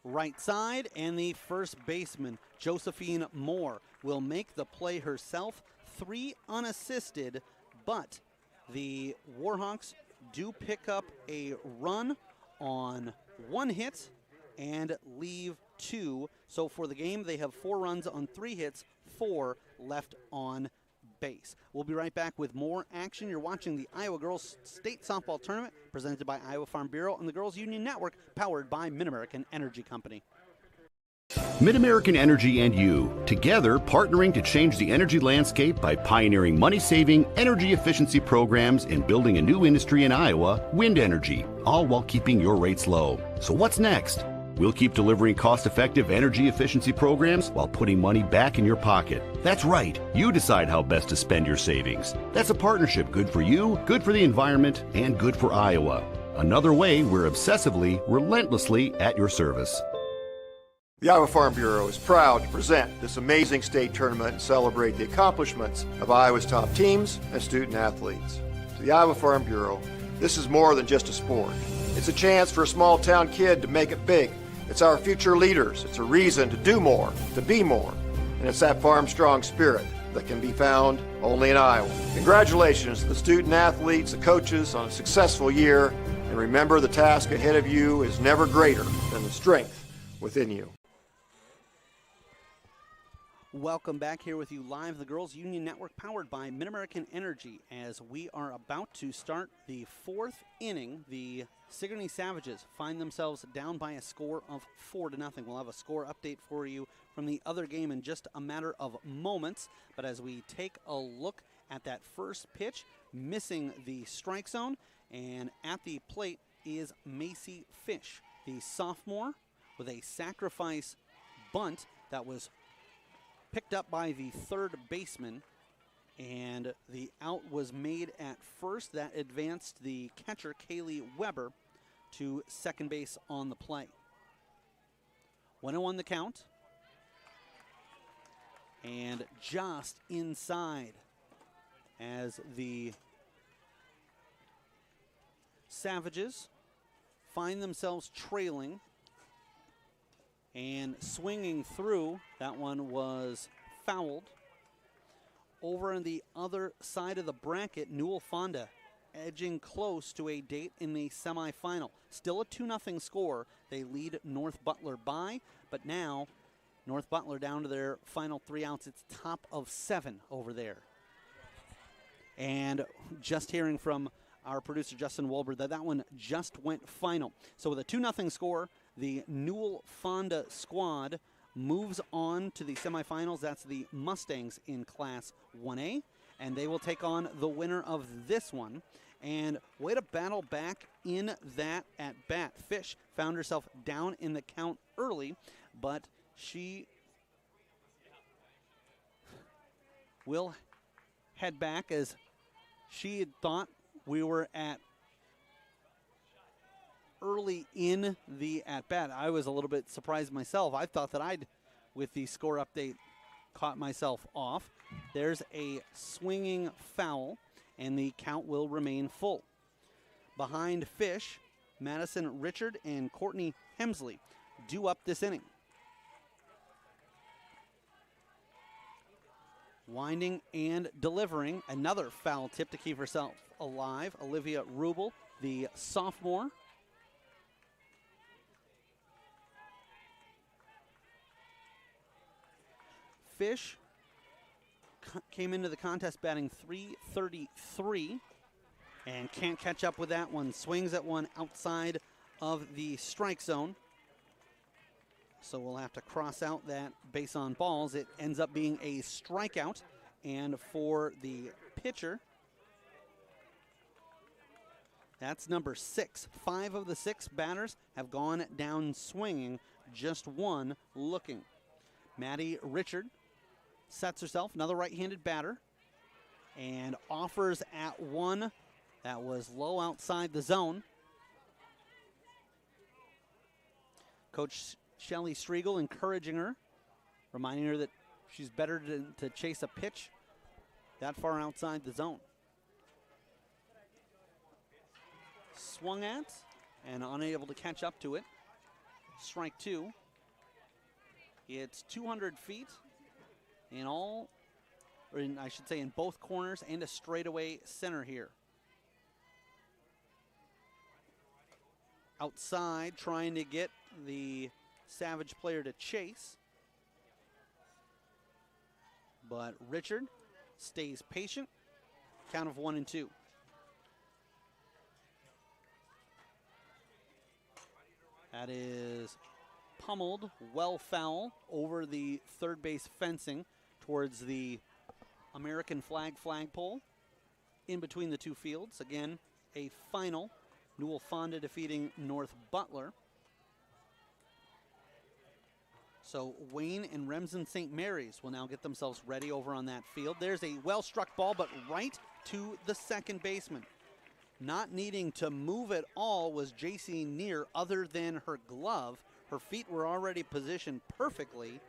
right side, and the first baseman, Josephine Moore, will make the play herself. 3 unassisted, but the Warhawks do pick up a run on 1 hit and leave 2. So for the game, they have 4 runs on 3 hits, 4 left on base. We'll be right back with more action. You're watching the Iowa Girls State Softball Tournament presented by Iowa Farm Bureau and the Girls Union Network, powered by Mid-American Energy Company. Mid-American Energy and you, together partnering to change the energy landscape by pioneering money-saving, energy efficiency programs and building a new industry in Iowa, wind energy, all while keeping your rates low. So what's next? We'll keep delivering cost-effective energy efficiency programs while putting money back in your pocket. That's right. You decide how best to spend your savings. That's a partnership good for you, good for the environment, and good for Iowa. Another way we're obsessively, relentlessly at your service. The Iowa Farm Bureau is proud to present this amazing state tournament and celebrate the accomplishments of Iowa's top teams and student athletes. To the Iowa Farm Bureau, this is more than just a sport. It's a chance for a small town kid to make it big. It's our future leaders. It's a reason to do more, to be more. And it's that farm strong spirit that can be found only in Iowa. Congratulations to the student athletes, the coaches on a successful year. And remember, the task ahead of you is never greater than the strength within you. Welcome back here with you live, the Girls Union Network, powered by Mid-American Energy, as we are about to start the 4th inning. The Sigourney Savages find themselves down by a score of 4-0. We'll have a score update for you from the other game in just a matter of moments. But as we take a look at that first pitch, missing the strike zone, and at the plate is Macy Fish, the sophomore, with a sacrifice bunt that was picked up by the third baseman, and the out was made at first. That advanced the catcher, Kaylee Weber, to second base on the play. 1-0 the count, and just inside as the Savages find themselves trailing and swinging through. That one was fouled. Over on the other side of the bracket, Newell Fonda edging close to a date in the semifinal. Still a 2-0 score. They lead North Butler by, but now North Butler down to their final 3 outs. It's top of 7 over there. And just hearing from our producer Justin Wolbert that one just went final. So with a 2-0 score, the Newell Fonda squad moves on to the semifinals. That's the Mustangs in Class 1A, and they will take on the winner of this one. And way to battle back in that at-bat. Fish found herself down in the count early, but she will head back as she had thought we were at early in the at-bat. I was a little bit surprised myself. I thought that I'd, with the score update, caught myself off. There's a swinging foul, and the count will remain full. Behind Fish, Madison Richard and Courtney Hemsley due up this inning. Winding and delivering, another foul tip to keep herself alive. Olivia Rubel, the sophomore. Fish came into the contest batting .333 and can't catch up with that one. Swings at one outside of the strike zone. So we'll have to cross out that base on balls. It ends up being a strikeout. And for the pitcher, that's number 6. 5 of the 6 batters have gone down swinging, just one looking. Maddie Richard sets herself, another right-handed batter, and offers at one. That was low outside the zone. Coach Shelly Striegel encouraging her, reminding her that she's better to chase a pitch that far outside the zone. Swung at and unable to catch up to it. Strike two. It's 200 feet in all, or I should say in both corners, and a straightaway center here. Outside, trying to get the Savage player to chase. But Richard stays patient. Count of 1-2. That is pummeled, well foul over the third base fencing towards the American flagpole in between the two fields. Again, a final. Newell Fonda defeating North Butler. So Wayne and Remsen St. Mary's will now get themselves ready over on that field. There's a well-struck ball, but right to the second baseman. Not needing to move at all was J.C. Neer, other than her glove. Her feet were already positioned perfectly,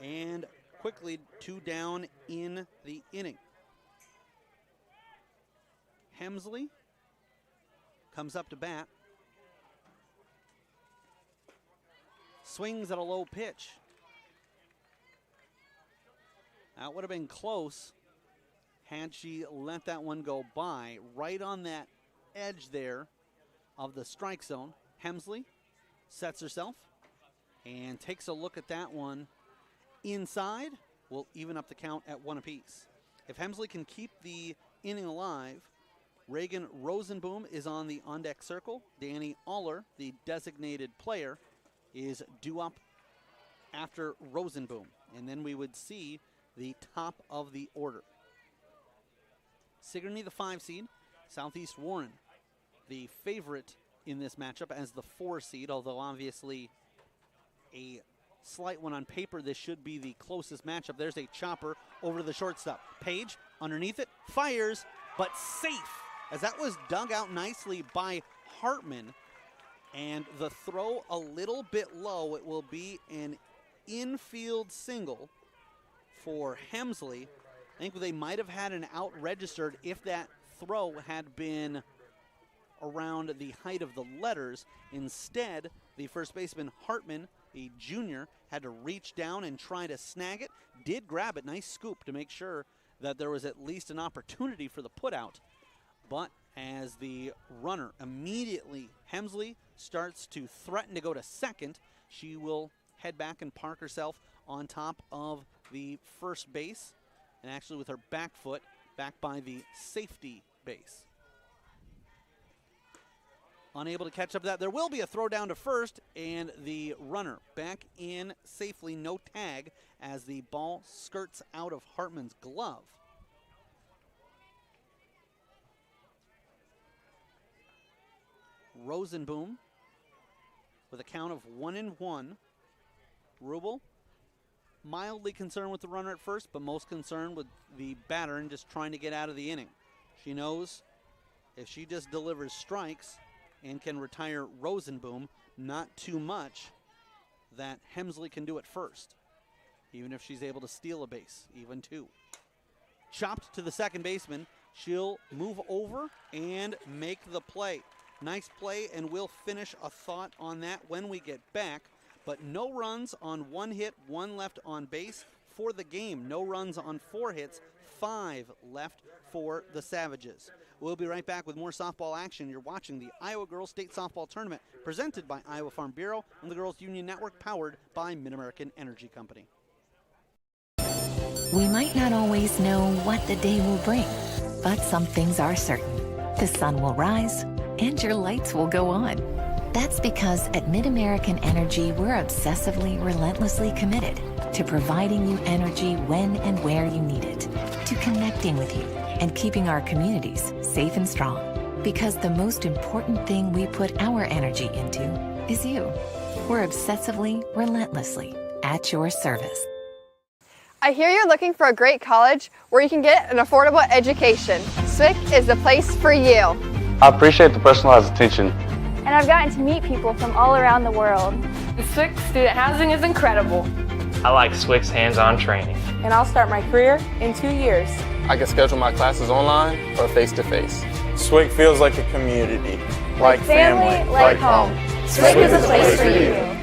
and quickly 2 down in the inning. Hemsley comes up to bat. Swings at a low pitch. That would have been close had she let that one go by. Right on that edge there of the strike zone. Hemsley sets herself and takes a look at that one inside. Will even up the count at 1 apiece. If Hemsley can keep the inning alive, Reagan Rosenboom is on the on-deck circle. Danny Aller, the designated player, is due up after Rosenboom. And then we would see the top of the order. Sigourney, the 5 seed. Southeast Warren, the favorite in this matchup as the 4 seed, although obviously a slight one on paper. This should be the closest matchup. There's a chopper over to the shortstop. Page underneath it, fires, but safe, as that was dug out nicely by Hartman. And the throw a little bit low. It will be an infield single for Hemsley. I think they might have had an out registered if that throw had been around the height of the letters. Instead, the first baseman Hartman, the junior, had to reach down and try to snag it. Did grab it, nice scoop to make sure that there was at least an opportunity for the putout. But as the runner immediately, Hemsley starts to threaten to go to second, she will head back and park herself on top of the first base, and actually with her back foot back by the safety base. Unable to catch up to that. There will be a throw down to first, and the runner back in safely, no tag, as the ball skirts out of Hartman's glove. Rosenboom with a count of 1-1. Rubel mildly concerned with the runner at first, but most concerned with the batter and just trying to get out of the inning. She knows if she just delivers strikes and can retire Rosenboom, not too much that Hemsley can do it first, even if she's able to steal a base, even 2. Chopped to the second baseman. She'll move over and make the play. Nice play, and we'll finish a thought on that when we get back. But no runs on 1 hit, 1 left on base for the game. No runs on 4 hits, 5 left for the Savages. We'll be right back with more softball action. You're watching the Iowa Girls State Softball Tournament presented by Iowa Farm Bureau and the Girls Union Network, powered by Mid-American Energy Company. We might not always know what the day will bring, but some things are certain. The sun will rise and your lights will go on. That's because at Mid-American Energy, we're obsessively, relentlessly committed to providing you energy when and where you need it, to connecting with you and keeping our communities safe and strong. Because the most important thing we put our energy into is you. We're obsessively, relentlessly at your service. I hear you're looking for a great college where you can get an affordable education. SWIC is the place for you. I appreciate the personalized attention. And I've gotten to meet people from all around the world. SWIC student housing is incredible. I like SWIC's hands-on training. And I'll start my career in 2 years. I can schedule my classes online or face-to-face. SWIC feels like a community, like family, like home. SWIC is a place for you.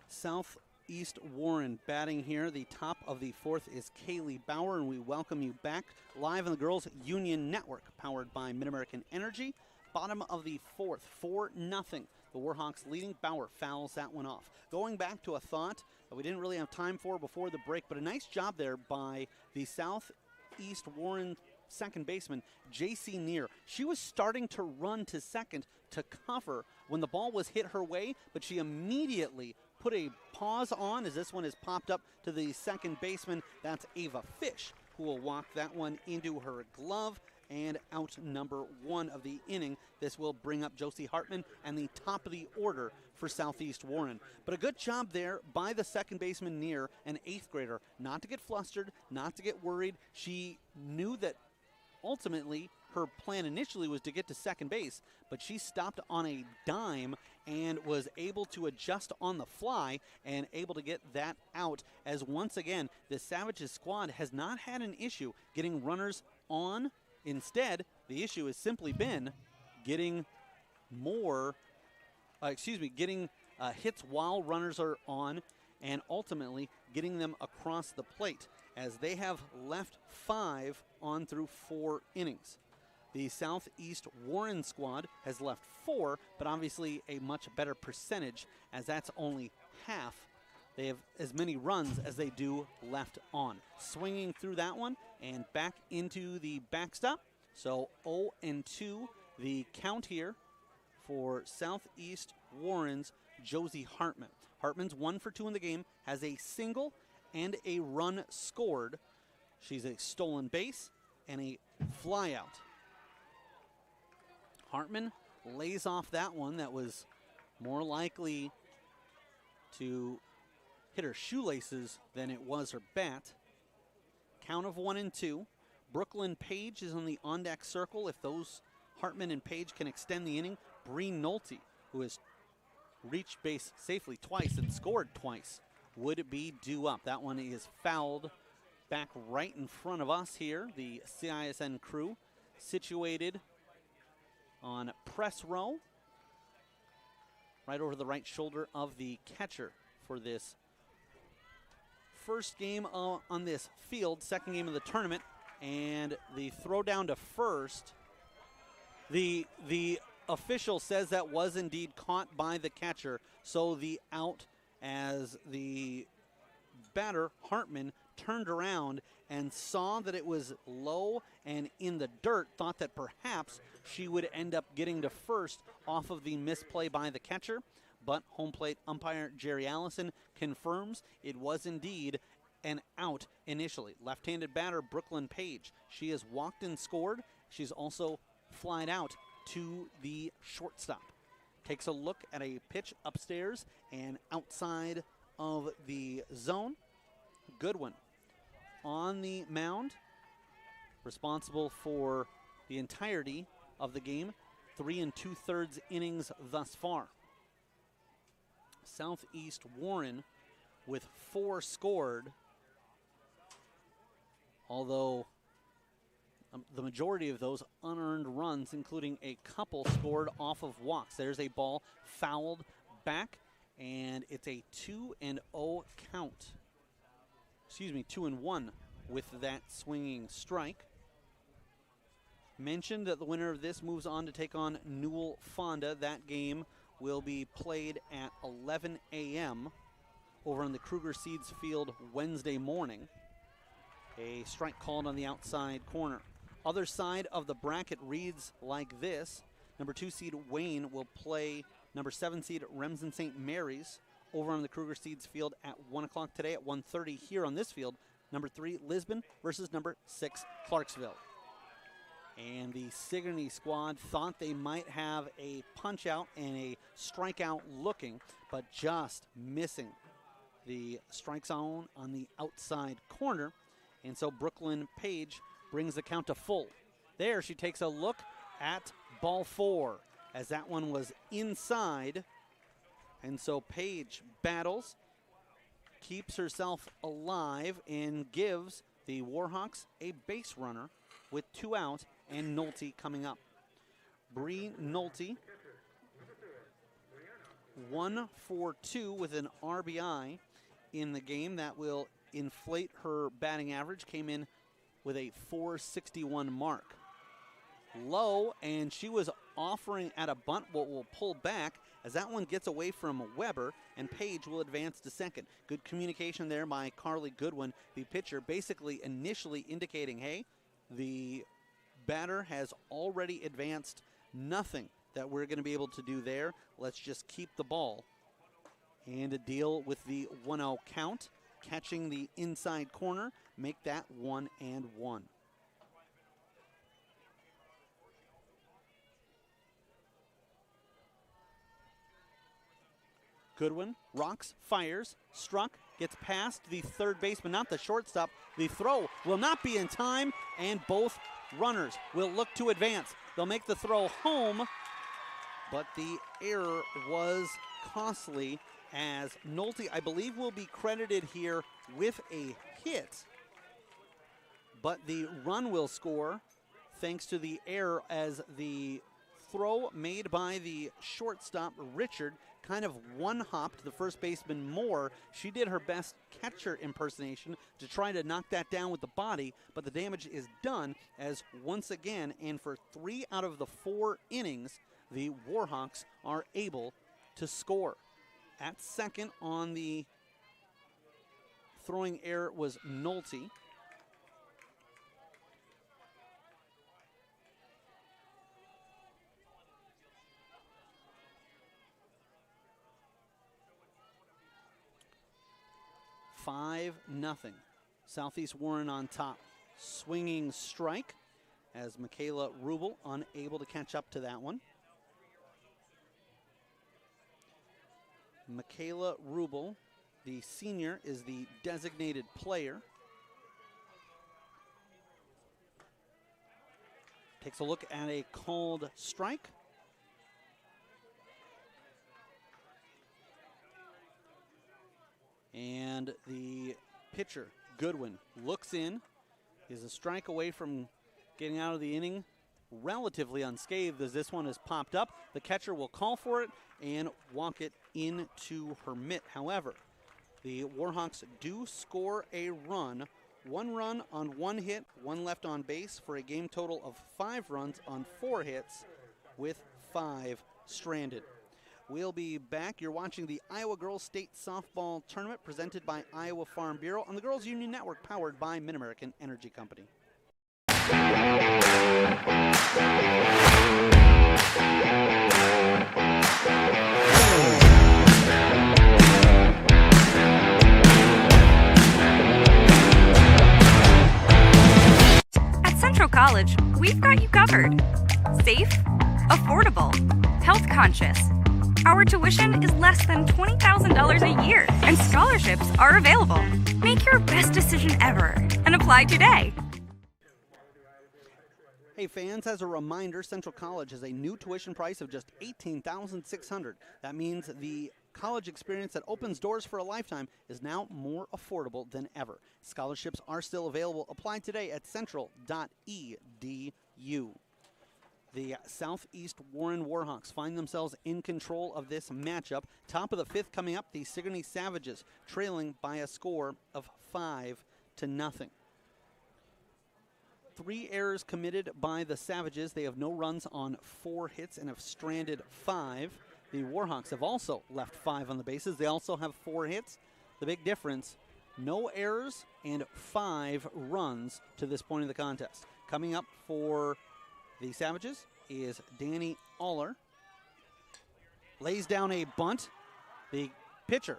Southeast Warren batting here. The top of the fourth is Kaylee Bauer, and we welcome you back live on the Girls Union Network, powered by Mid-American Energy. Bottom of the fourth, 4-0. The Warhawks leading. Bauer fouls that one off. Going back to a thought that we didn't really have time for before the break, but a nice job there by the Southeast Warren second baseman, J.C. Neer. She was starting to run to second to cover when the ball was hit her way, but she immediately put a pause on as this one is popped up to the second baseman. That's Ava Fish, who will walk that one into her glove, and out number one of the inning. This will bring up Josie Hartman and the top of the order for Southeast Warren. But a good job there by the second baseman Neer, an 8th grader, not to get flustered, not to get worried. She knew that ultimately her plan initially was to get to second base, but she stopped on a dime and was able to adjust on the fly and able to get that out, as once again the Savages squad has not had an issue getting runners on. Instead, the issue has simply been getting hits while runners are on, and ultimately getting them across the plate, as they have left 5 on through 4 innings. The Southeast Warren squad has left 4, but obviously a much better percentage, as that's only half. They have as many runs as they do left on. Swinging through that one and back into the backstop. So 0-2 the count here for Southeast Warren's Josie Hartman. Hartman's 1 for 2 in the game, has a single and a run scored. She's a stolen base and a flyout. Hartman lays off that one that was more likely to hit her shoelaces than it was her bat. Count of 1-2. Brooklyn Page is on the on-deck circle. If those Hartman and Page can extend the inning, Bree Nolte, who has reached base safely twice and scored twice, would be due up. That one is fouled back right in front of us here. The CISN crew situated on press row, right over the right shoulder of the catcher for this first game on this field, second game of the tournament. And the throw down to first, the official says that was indeed caught by the catcher, so the out, as the batter, Hartman, turned around and saw that it was low and in the dirt, thought that perhaps she would end up getting to first off of the misplay by the catcher. But home plate umpire Jerry Allison confirms it was indeed an out initially. Left-handed batter Brooklyn Page. She has walked and scored. She's also flied out to the shortstop. Takes a look at a pitch upstairs and outside of the zone. Goodwin on the mound, responsible for the entirety of the game. 3 2/3 innings thus far. Southeast Warren with 4 scored, although the majority of those unearned runs, including a couple scored off of walks. There's a ball fouled back, and it's a 2-0 count. 2-1 with that swinging strike. Mentioned that the winner of this moves on to take on Newell Fonda. That game will be played at 11 a.m. over on the Kruger Seeds Field Wednesday morning. A strike called on the outside corner. Other side of the bracket reads like this. Number 2 seed Wayne will play number 7 seed Remsen St. Mary's over on the Kruger Seeds Field at 1 o'clock today. At 1:30 here on this field, number 3 Lisbon versus number 6 Clarksville. And the Sigourney squad thought they might have a punch out and a strikeout looking, but just missing the strike zone on the outside corner. And so Brooklyn Page brings the count to full. There she takes a look at ball 4. as that one was inside. And so Paige battles, keeps herself alive, and gives the Warhawks a base runner with 2 out and Nolte coming up. Bree Nolte, 1 for 2 with an RBI in the game. That will inflate her batting average. Came in with a 461 mark. Low, and she was offering at a bunt, what will pull back as that one gets away from Weber, and Paige will advance to second. Good communication there by Carly Goodwin, the pitcher, basically initially indicating, hey, the batter has already advanced, nothing that we're going to be able to do there. Let's just keep the ball. And a deal with the 1-0 count, catching the inside corner, make that 1-1. Goodwin rocks, fires, struck, gets past the third baseman, not the shortstop. The throw will not be in time, and both runners will look to advance. They'll make the throw home, but the error was costly, as Nolte, I believe, will be credited here with a hit, but the run will score thanks to the error, as the throw made by the shortstop, Richard, kind of one-hopped the first baseman more. She did her best catcher impersonation to try to knock that down with the body, but the damage is done, as once again, and for 3 out of the 4 innings, the Warhawks are able to score. At second on the throwing error was Nolte. Five, nothing. Southeast Warren on top. Swinging strike as Michaela Rubel unable to catch up to that one. Michaela Rubel, the senior, is the designated player. Takes a look at a called strike. And the pitcher, Goodwin, looks in, is a strike away from getting out of the inning relatively unscathed, as this one has popped up. The catcher will call for it and walk it into her mitt. However, the Warhawks do score a run. 1 run on 1 hit, 1 left on base, for a game total of 5 runs on 4 hits with 5 stranded. We'll be back. You're watching the Iowa Girls State Softball Tournament presented by Iowa Farm Bureau on the Girls Union Network, powered by Mid-American Energy Company. At Central College, we've got you covered. Safe, affordable, health conscious. Our tuition is less than $20,000 a year, and scholarships are available. Make your best decision ever and apply today. Hey fans, as a reminder, Central College has a new tuition price of just $18,600. That means the college experience that opens doors for a lifetime is now more affordable than ever. Scholarships are still available. Apply today at central.edu. The Southeast Warren Warhawks find themselves in control of this matchup. Top of the 5th coming up, the Sigourney Savages trailing by a score of 5-0. 3 errors committed by the Savages. They have no runs on 4 hits and have stranded 5. The Warhawks have also left 5 on the bases. They also have 4 hits. The big difference, no errors and 5 runs to this point of the contest. Coming up for the Savages is Danny Aller. Lays down a bunt. The pitcher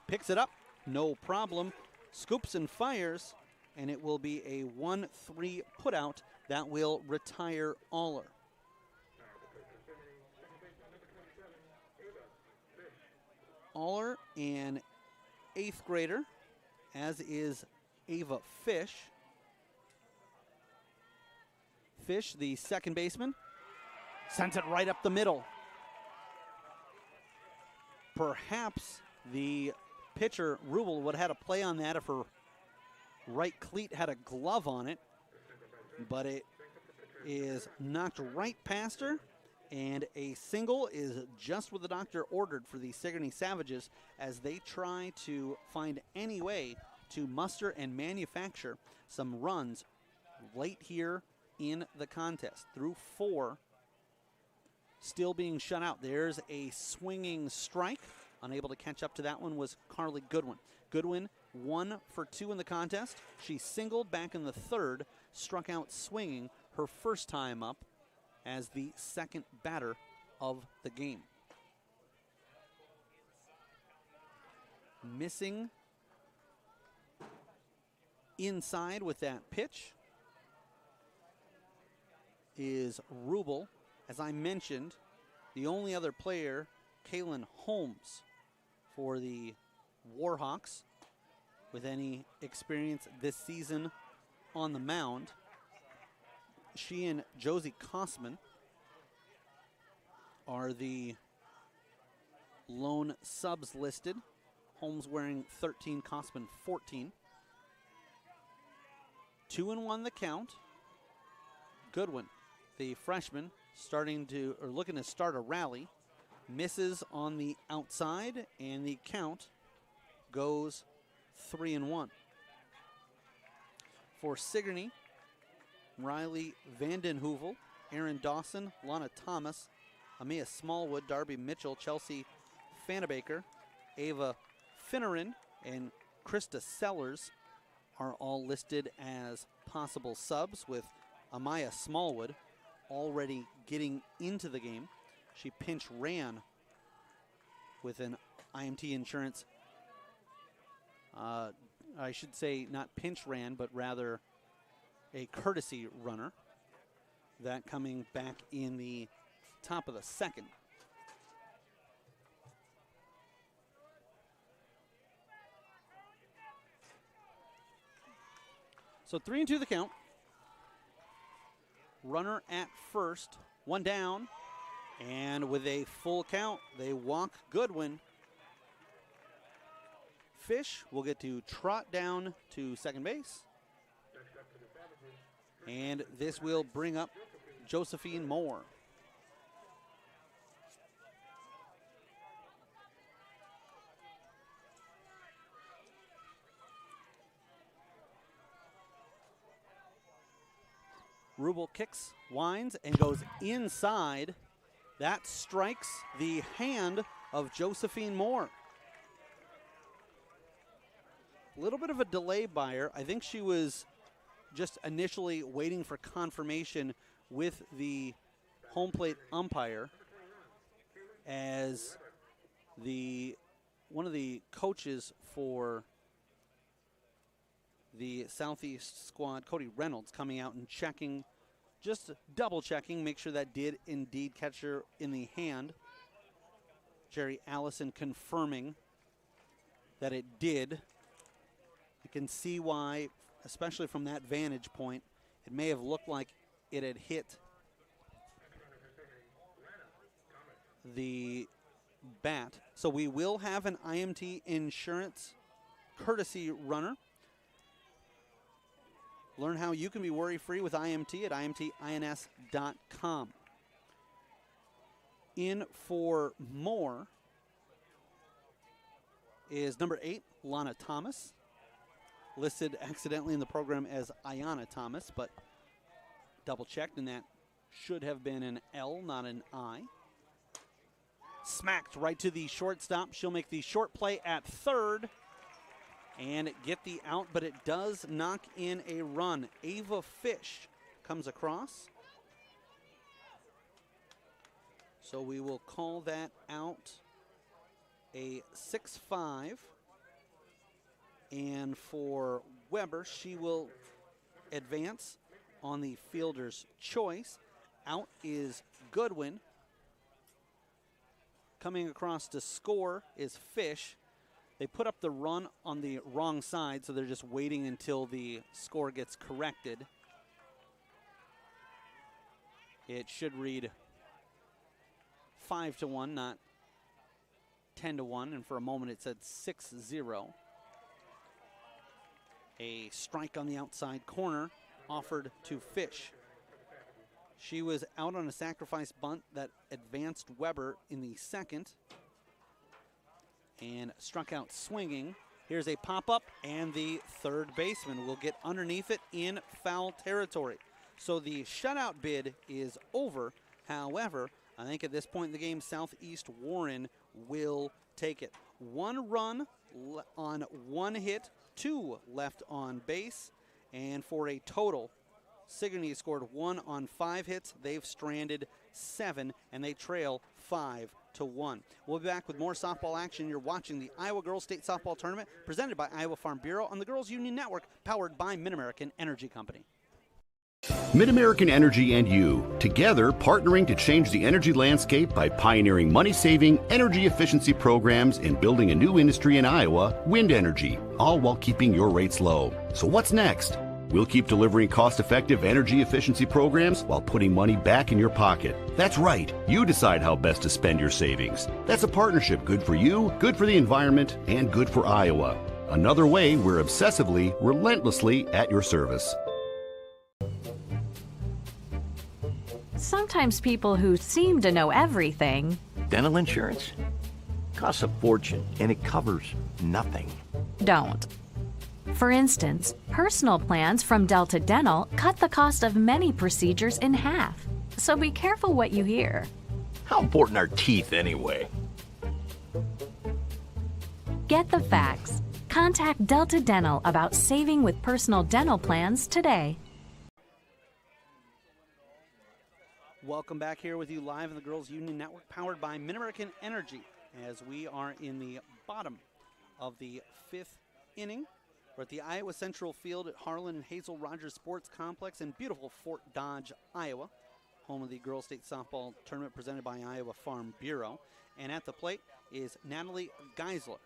picks it up, no problem. Scoops and fires, and it will be a 1-3 putout that will retire Aller. Aller, an 8th grader, as is Ava Fish. Fish, the second baseman, Sent it right up the middle. Perhaps the pitcher, Rubel, would have had a play on that if her right cleat had a glove on it. But it is knocked right past her, and a single is just what the doctor ordered for the Sigourney Savages as they try to find any way to muster and manufacture some runs late here in the contest. Through 4, still being shut out. There's a swinging strike. Unable to catch up to that one was Carly Goodwin. Goodwin 1 for 2 in the contest. She singled back in the 3rd, struck out swinging her first time up as the second batter of the game. Missing inside with that pitch is Rubel. As I mentioned, the only other player, Kaylin Holmes, for the Warhawks with any experience this season on the mound. She and Josie Kosman are the lone subs listed. Holmes wearing 13, Kosman 14. 2-1 the count. Goodwin, the freshman, looking to start a rally, misses on the outside, and the count goes 3-1. For Sigourney, Riley Vandenhoevel, Aaron Dawson, Lana Thomas, Amia Smallwood, Darby Mitchell, Chelsea Fanabaker, Ava Finneran, and Krista Sellers are all listed as possible subs, with Amaya Smallwood already getting into the game. She pinch ran with an IMT insurance, I should say not pinch ran, but rather a courtesy runner. That coming back in the top of the 2nd. So 3-2 the count. Runner at first, 1 down, and with a full count, they walk Goodwin. Fish will get to trot down to second base. And this will bring up Josephine Moore. Rubel kicks, winds, and goes inside. That strikes the hand of Josephine Moore. A little bit of a delay by her. I think she was just initially waiting for confirmation with the home plate umpire, as one of the coaches for the Southeast squad, Cody Reynolds, coming out and checking, just double checking, make sure that did indeed catch her in the hand. Jerry Allison confirming that it did. You can see why, especially from that vantage point, it may have looked like it had hit the bat. So we will have an IMT insurance courtesy runner. Learn how you can be worry-free with IMT at imtins.com. In for Moore is number 8, Lana Thomas. Listed accidentally in the program as Ayanna Thomas, but double-checked, and that should have been an L, not an I. Smacked right to the shortstop. She'll make the short play at third and get the out, but it does knock in a run. Ava Fish comes across. So we will call that out a 6-5. And for Weber, she will advance on the fielder's choice. Out is Goodwin. Coming across to score is Fish. They put up the run on the wrong side, so they're just waiting until the score gets corrected. It should read 5-1, not 10-1, and for a moment it said 6-0. A strike on the outside corner offered to Fish. She was out on a sacrifice bunt that advanced Weber in the second and struck out swinging. Here's a pop-up, and the third baseman will get underneath it in foul territory. So the shutout bid is over. However, I think at this point in the game, Southeast Warren will take it. 1 run on 1 hit, 2 left on base, and for a total, Sigourney scored 1 on 5 hits. They've stranded 7, and they trail 5-1. We'll be back with more softball action. You're watching the Iowa Girls State Softball Tournament presented by Iowa Farm Bureau on the Girls Union Network, powered by Mid-American Energy Company. Mid-American Energy and you, together partnering to change the energy landscape by pioneering money-saving, energy efficiency programs and building a new industry in Iowa, wind energy, all while keeping your rates low. So what's next? We'll keep delivering cost-effective energy efficiency programs while putting money back in your pocket. That's right. You decide how best to spend your savings. That's a partnership good for you, good for the environment, and good for Iowa. Another way we're obsessively, relentlessly at your service. Sometimes people who seem to know everything Dental insurance costs a fortune, and it covers nothing. don't. For instance, personal plans from Delta Dental cut the cost of many procedures in half. So be careful what you hear. How important are teeth anyway? Get the facts. Contact Delta Dental about saving with personal dental plans today. Welcome back here with you live in the Girls Union Network, powered by Mid-American Energy, as we are in the bottom of the 5th inning. We're at the Iowa Central Field at Harlan and Hazel Rogers Sports Complex in beautiful Fort Dodge, Iowa, home of the Girls State Softball Tournament presented by Iowa Farm Bureau. And at the plate is Natalie Geisler.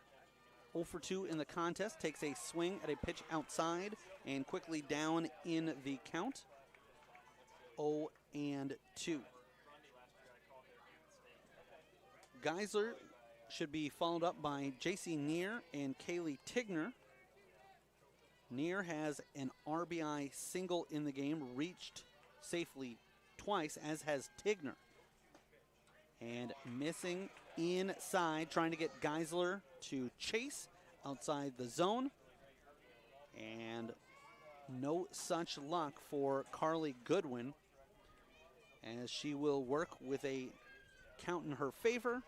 0 for 2 in the contest, takes a swing at a pitch outside and quickly down in the count. 0-2. Geisler should be followed up by J.C. Neer and Kaylee Tigner. Neer has an RBI single in the game, reached safely twice, as has Tigner. And missing inside, trying to get Geisler to chase outside the zone. And no such luck for Carly Goodwin, as she will work with a count in her favor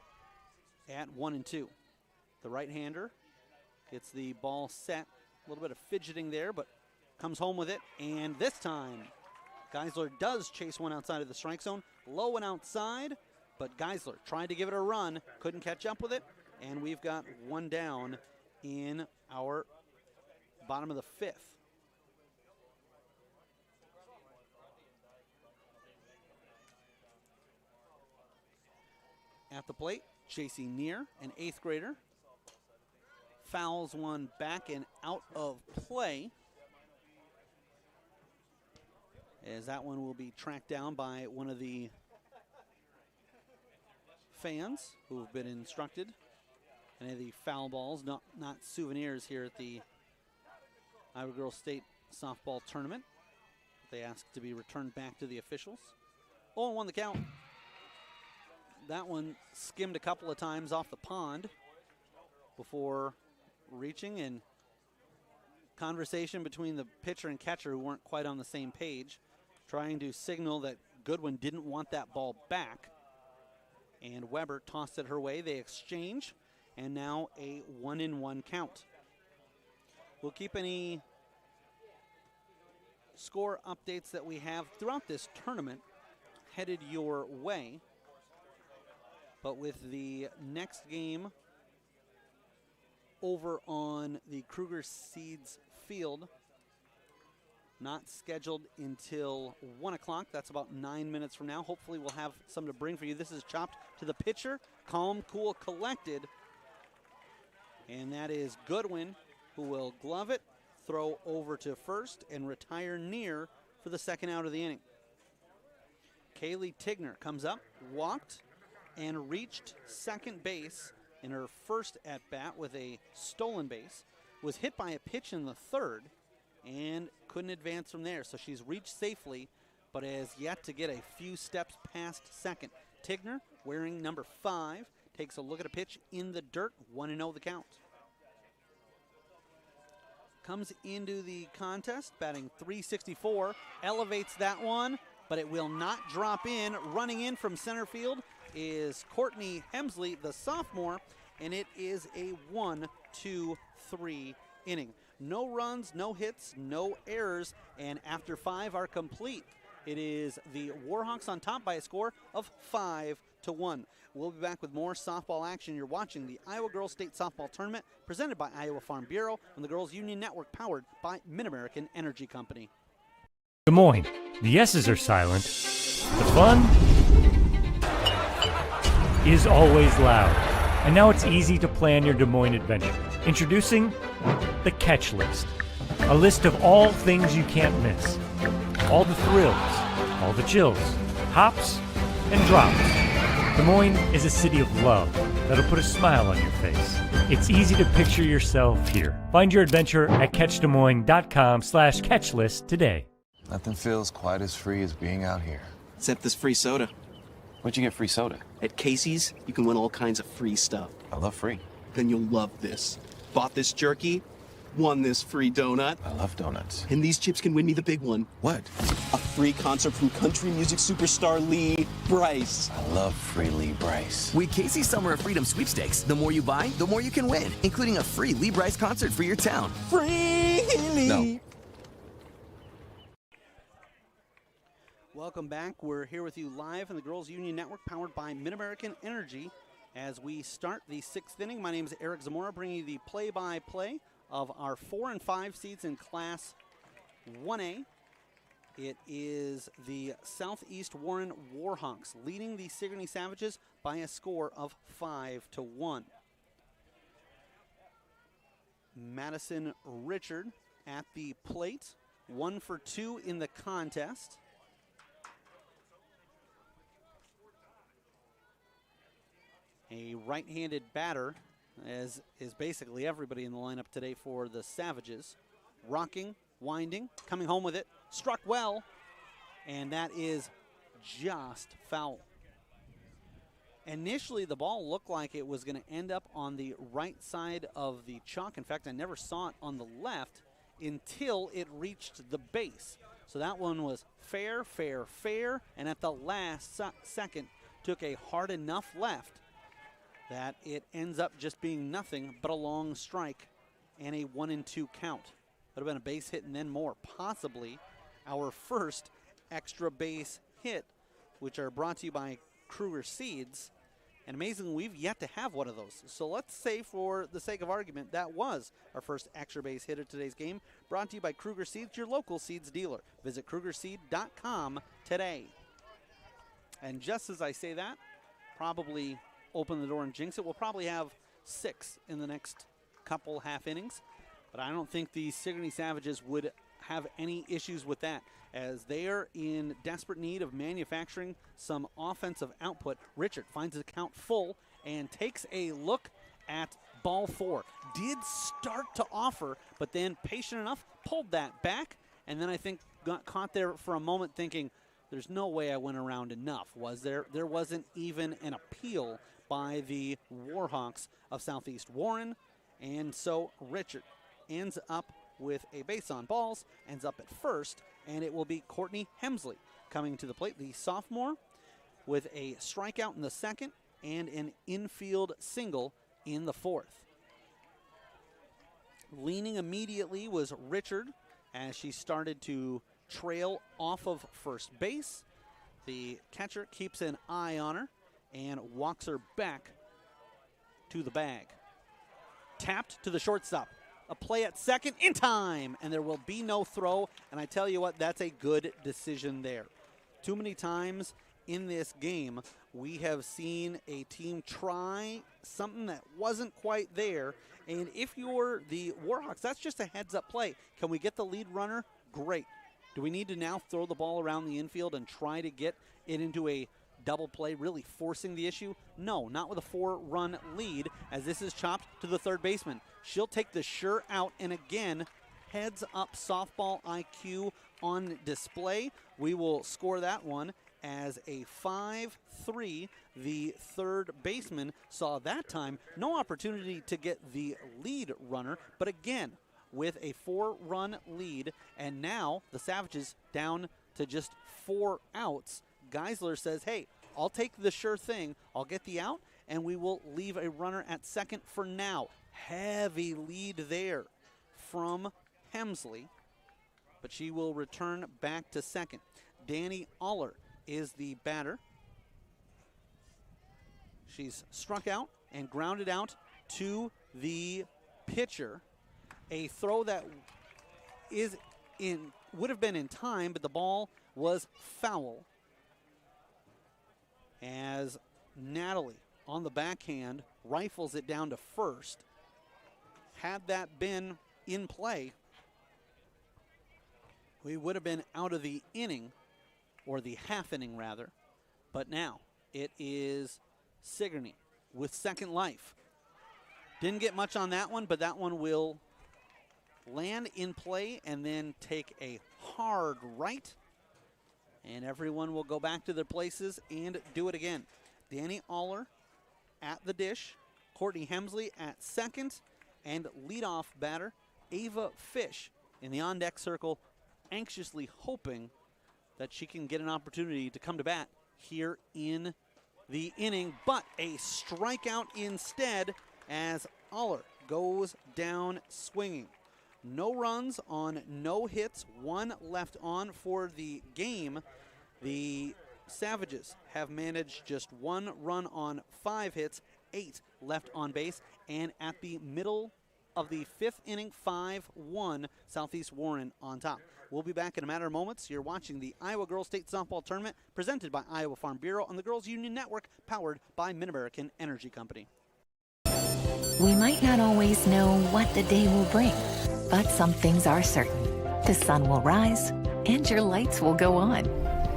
at 1-2. The right-hander gets the ball set. A little bit of fidgeting there, but comes home with it. And this time, Geisler does chase one outside of the strike zone. Low and outside, but Geisler tried to give it a run, couldn't catch up with it. And we've got one down in our bottom of the 5th. At the plate, J.C. Neer, an 8th grader, fouls one back and out of play, as that one will be tracked down by one of the fans who have been instructed. Any of the foul balls, not souvenirs here at the Iowa Girls State Softball Tournament. They asked to be returned back to the officials. 0-1 the count. That one skimmed a couple of times off the pond before reaching, and conversation between the pitcher and catcher who weren't quite on the same page, trying to signal that Goodwin didn't want that ball back. And Weber tossed it her way. They exchange, and now a 1-1 count. We'll keep any score updates that we have throughout this tournament headed your way. But with the next game over on the Kruger Seeds Field, not scheduled until 1 o'clock. That's about 9 minutes from now. Hopefully we'll have some to bring for you. This is chopped to the pitcher. Calm, cool, collected. And that is Goodwin, who will glove it, throw over to first, and retire Neer for the second out of the inning. Kaylee Tigner comes up, walked, and reached second base in her first at-bat with a stolen base, was hit by a pitch in the third, and couldn't advance from there. So she's reached safely, but has yet to get a few steps past second. Tigner, wearing number 5, takes a look at a pitch in the dirt, 1-0 the count. Comes into the contest, batting .364, elevates that one, but it will not drop in. Running in from center field is Courtney Hemsley, the sophomore, and it is a 1-2-3 inning. No runs, no hits, no errors, and after 5 are complete, it is the Warhawks on top by a score of 5-1. We'll be back with more softball action. You're watching the Iowa Girls State Softball Tournament presented by Iowa Farm Bureau and the Girls Union Network powered by Mid-American Energy Company. Des Moines. The S's are silent. The fun is always loud. And now it's easy to plan your Des Moines adventure. Introducing the Catch List. A list of all things you can't miss. All the thrills, all the chills, hops and drops. Des Moines is a city of love that'll put a smile on your face. It's easy to picture yourself here. Find your adventure at catchdesmoines.com/catchlist today. Nothing feels quite as free as being out here. Except this free soda. Where'd you get free soda? At Casey's, you can win all kinds of free stuff. I love free. Then you'll love this. Bought this jerky, won this free donut. I love donuts. And these chips can win me the big one. What? A free concert from country music superstar Lee Brice. I love free Lee Brice. With Casey's Summer of Freedom sweepstakes, the more you buy, the more you can win, including a free Lee Brice concert for your town. Free Lee! No. Welcome back. We're here with you live in the Girls Union Network powered by Mid-American Energy as we start the 6th inning. My name is Eric Zamora, bringing you the play-by-play of our 4 and 5 seeds in Class 1A. It is the Southeast Warren Warhawks leading the Sigourney Savages by a score of 5-1. Madison Richard at the plate, 1 for 2 in the contest. A right-handed batter, as is basically everybody in the lineup today for the Savages. Rocking, winding, coming home with it, struck well, and that is just foul. Initially, the ball looked like it was going to end up on the right side of the chalk. In fact, I never saw it on the left until it reached the base. So that one was fair, fair, fair, and at the last second took a hard enough left that it ends up just being nothing but a long strike and a 1-2 count. Would have been a base hit and then more, possibly our first extra base hit, which are brought to you by Kruger Seeds. And amazingly, we've yet to have one of those. So let's say, for the sake of argument, that was our first extra base hit of today's game. Brought to you by Kruger Seeds, your local seeds dealer. Visit KrugerSeed.com today. And just as I say that, probably open the door and jinx it. We'll probably have 6 in the next couple half innings, but I don't think the Sigourney Savages would have any issues with that, as they are in desperate need of manufacturing some offensive output. Richard finds his count full and takes a look at ball 4. Did start to offer, but then patient enough, pulled that back, and then I think got caught there for a moment thinking, there's no way I went around enough, was there? There wasn't even an appeal by the Warhawks of Southeast Warren, and so Richard ends up with a base on balls, ends up at first, and it will be Courtney Hemsley coming to the plate, the sophomore, with a strikeout in the second and an infield single in the fourth. Leaning immediately was Richard as she started to trail off of first base. The catcher keeps an eye on her and walks her back to the bag. Tapped to the shortstop. A play at second in time, and there will be no throw. And I tell you what, that's a good decision there. Too many times in this game, we have seen a team try something that wasn't quite there. And if you're the Warhawks, that's just a heads-up play. Can we get the lead runner? Great. Do we need to now throw the ball around the infield and try to get it into a double play, really forcing the issue? No, not with a 4-run lead, as this is chopped to the third baseman. She'll take the sure out, and again, heads up softball IQ on display. We will score that one as a 5-3. The third baseman saw that time no opportunity to get the lead runner, but again, with a 4-run lead, and now the Savages down to just 4 outs. Geisler says, hey, I'll take the sure thing. I'll get the out, and we will leave a runner at second for now. Heavy lead there from Hemsley, but she will return back to second. Danny Aller is the batter. She's struck out and grounded out to the pitcher. A throw that would have been in time, but the ball was foul, as Natalie on the backhand rifles it down to first. Had that been in play, we would have been out of the inning, or the half inning rather, but now it is Sigourney with second life. Didn't get much on that one, but that one will land in play and then take a hard right, and everyone will go back to their places and do it again. Danny Aller at the dish, Courtney Hemsley at second, and leadoff batter Ava Fish in the on-deck circle, anxiously hoping that she can get an opportunity to come to bat here in the inning, but a strikeout instead as Aller goes down swinging. No runs on no hits, 1 left on for the game. The Savages have managed just 1 run on 5 hits, 8 left on base, and at the middle of the 5th inning, 5-1, Southeast Warren on top. We'll be back in a matter of moments. You're watching the Iowa Girls State Softball Tournament presented by Iowa Farm Bureau on the Girls Union Network, powered by Mid-American Energy Company. We might not always know what the day will bring, but some things are certain. The sun will rise and your lights will go on.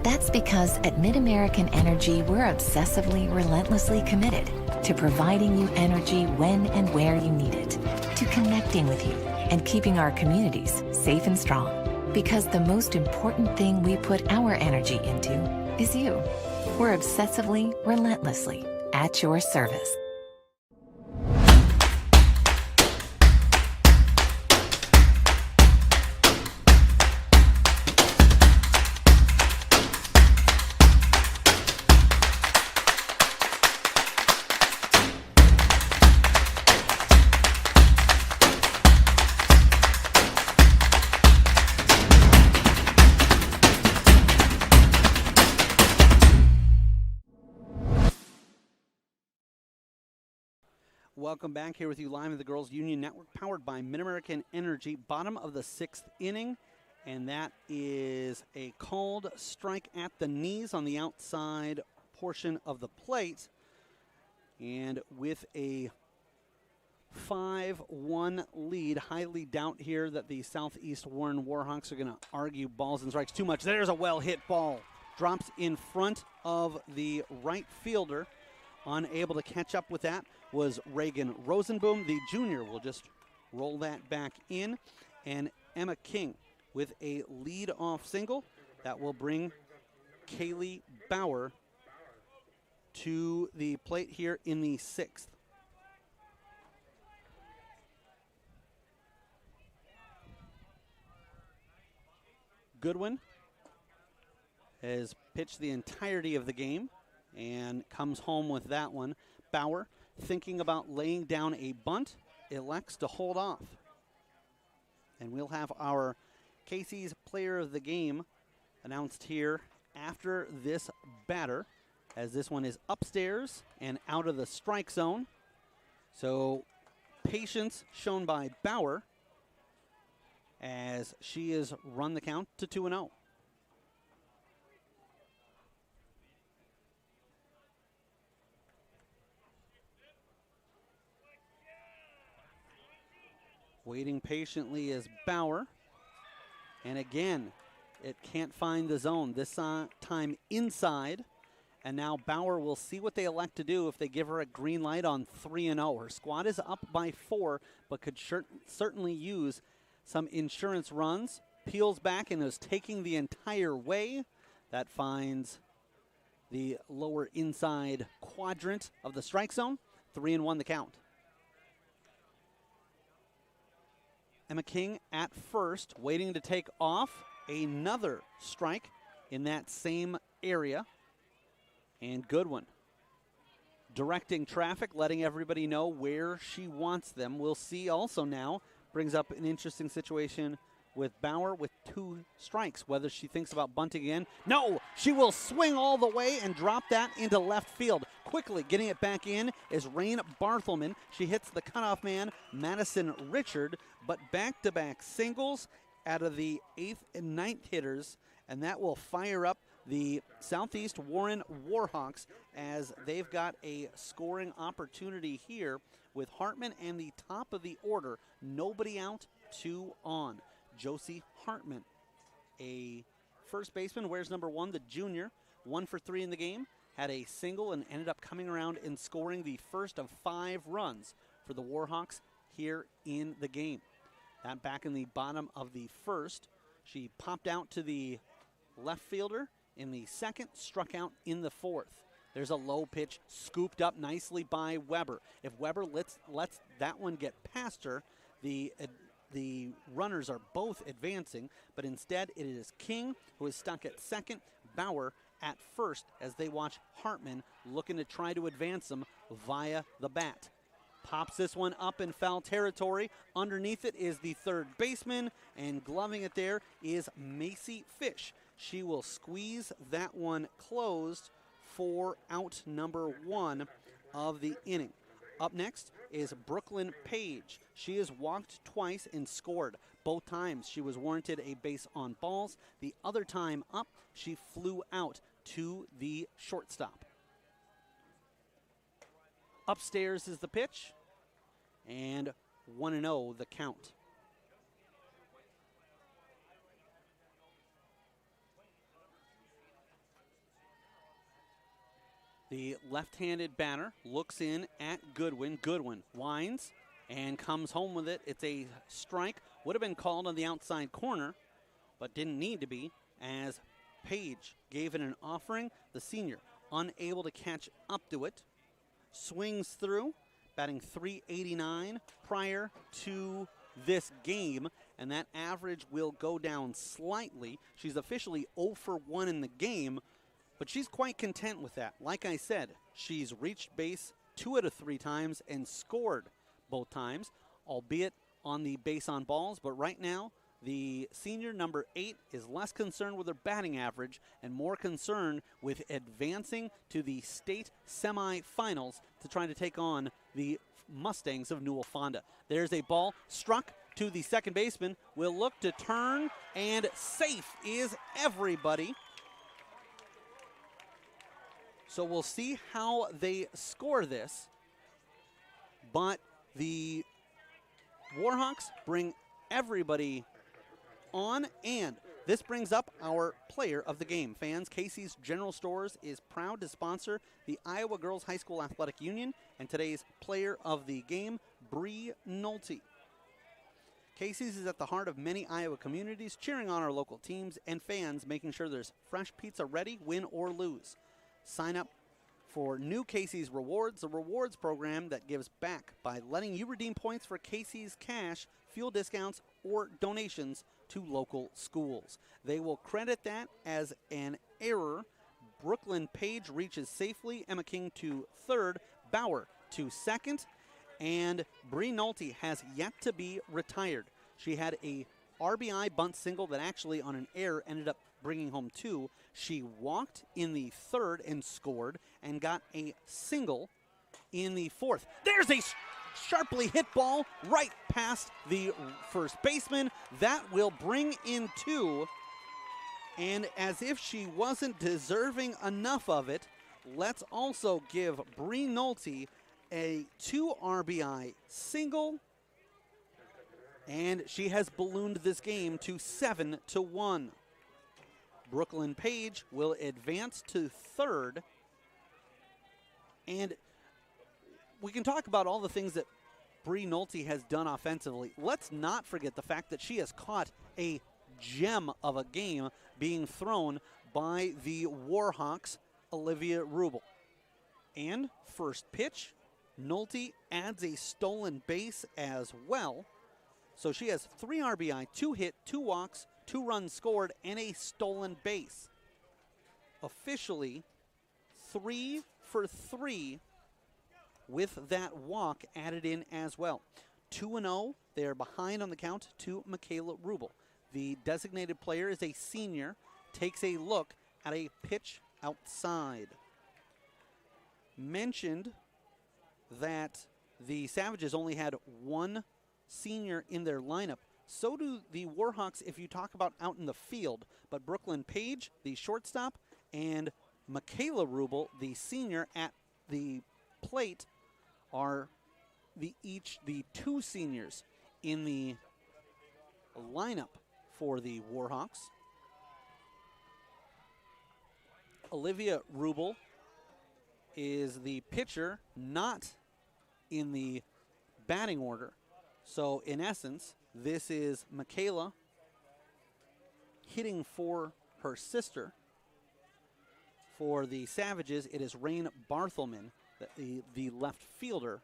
That's because at Mid-American Energy, we're obsessively, relentlessly committed to providing you energy when and where you need it, to connecting with you and keeping our communities safe and strong. Because the most important thing we put our energy into is you. We're obsessively, relentlessly at your service. Welcome back here with you live at the Girls Union Network, powered by Mid-American Energy. Bottom of the 6th inning, and that is a called strike at the knees on the outside portion of the plate. And with a 5-1 lead, highly doubt here that the Southeast Warren Warhawks are going to argue balls and strikes too much. There's a well-hit ball. Drops in front of the right fielder. Unable to catch up with that was Reagan Rosenboom. The junior will just roll that back in. And Emma King with a lead-off single that will bring Kaylee Bauer to the plate here in the 6th. Goodwin has pitched the entirety of the game and comes home with that one. Bauer, thinking about laying down a bunt, elects to hold off. And we'll have our Casey's Player of the Game announced here after this batter, as this one is upstairs and out of the strike zone. So patience shown by Bauer as she has run the count to 2-0. Waiting patiently is Bauer. And again, it can't find the zone. This time inside And now Bauer will see what they elect to do if they give her a green light on 3-0. Her squad is up by 4, but could certainly use some insurance runs. Peels back and is taking the entire way. That finds the lower inside quadrant of the strike zone. 3-1 the count. Emma King at first, waiting to take off. Another strike in that same area. And Goodwin directing traffic, letting everybody know where she wants them. We'll see also now, brings up an interesting situation with Bauer with 2 strikes, whether she thinks about bunting again. No, she will swing all the way and drop that into left field. Quickly getting it back in is Rain Barthelman. She hits the cutoff man, Madison Richard, but back-to-back singles out of the 8th and 9th hitters, and that will fire up the Southeast Warren Warhawks as they've got a scoring opportunity here with Hartman and the top of the order. Nobody out, 2 on. Josie Hartman, a first baseman, wears number 1, the junior, 1 for 3 in the game, had a single and ended up coming around and scoring the first of 5 runs for the Warhawks here in the game. That back in the bottom of the first. She popped out to the left fielder in the second, struck out in the 4th. There's a low pitch scooped up nicely by Weber. If Weber lets that one get past her, the runners are both advancing, but instead it is King who is stuck at second, Bauer at first as they watch Hartman looking to try to advance them via the bat. Pops this one up in foul territory. Underneath it is the third baseman, and gloving it there is Macy Fish. She will squeeze that one closed for out number 1 of the inning. Up next is Brooklyn Page. She has walked twice and scored. Both times she was warranted a base on balls. The other time up, she flew out to the shortstop. Upstairs is the pitch, and 1-0 the count. The left-handed batter looks in at Goodwin. Goodwin winds and comes home with it. It's a strike. Would have been called on the outside corner, but didn't need to be, as Page gave it an offering. The senior unable to catch up to it. Swings through, batting .389 prior to this game, and that average will go down slightly. She's officially 0 for 1 in the game, but she's quite content with that. Like I said, she's reached base 2 out of 3 times and scored both times, albeit on the base on balls. But right now, the senior number 8 is less concerned with her batting average and more concerned with advancing to the state semifinals to try to take on the Mustangs of Newell Fonda. There's a ball struck to the second baseman. Will look to turn, and safe is everybody. So we'll see how they score this. But the Warhawks bring everybody on, and this brings up our player of the game. Fans, Casey's General Stores is proud to sponsor the Iowa Girls High School Athletic Union and today's player of the game, Bree Nolte. Casey's is at the heart of many Iowa communities, cheering on our local teams and fans, making sure there's fresh pizza ready, win or lose. Sign up for new Casey's Rewards, a rewards program that gives back by letting you redeem points for Casey's cash, fuel discounts, or donations to local schools. They will credit that as an error. Brooklyn Page reaches safely, Emma King to third, Bauer to second, and Bree Nolte has yet to be retired. She had a RBI bunt single that actually on an error ended up bringing home 2. She walked in the third and scored and got a single in the 4th. There's a sharply hit ball right past the first baseman. That will bring in 2. And as if she wasn't deserving enough of it, let's also give Bree Nolte a 2 RBI single. And she has ballooned this game to 7-1. Brooklyn Page will advance to third And we can talk about all the things that Bree Nolte has done offensively. Let's not forget the fact that she has caught a gem of a game being thrown by the Warhawks, Olivia Rubel. And first pitch, Nolte adds a stolen base as well. So she has 3 RBI, 2 hit, 2 walks, 2 runs scored, and a stolen base. Officially 3 for 3 with that walk added in as well. 2-0, they're behind on the count to Michaela Rubel. The designated player is a senior, takes a look at a pitch outside. Mentioned that the Savages only had 1 senior in their lineup. So do the Warhawks if you talk about out in the field. But Brooklyn Page, the shortstop, and Michaela Rubel, the senior at the plate, are the 2 seniors in the lineup for the Warhawks. Olivia Rubel is the pitcher, not in the batting order. So in essence, this is Michaela hitting for her sister. For the Savages, it is Rain Barthelman, the left fielder,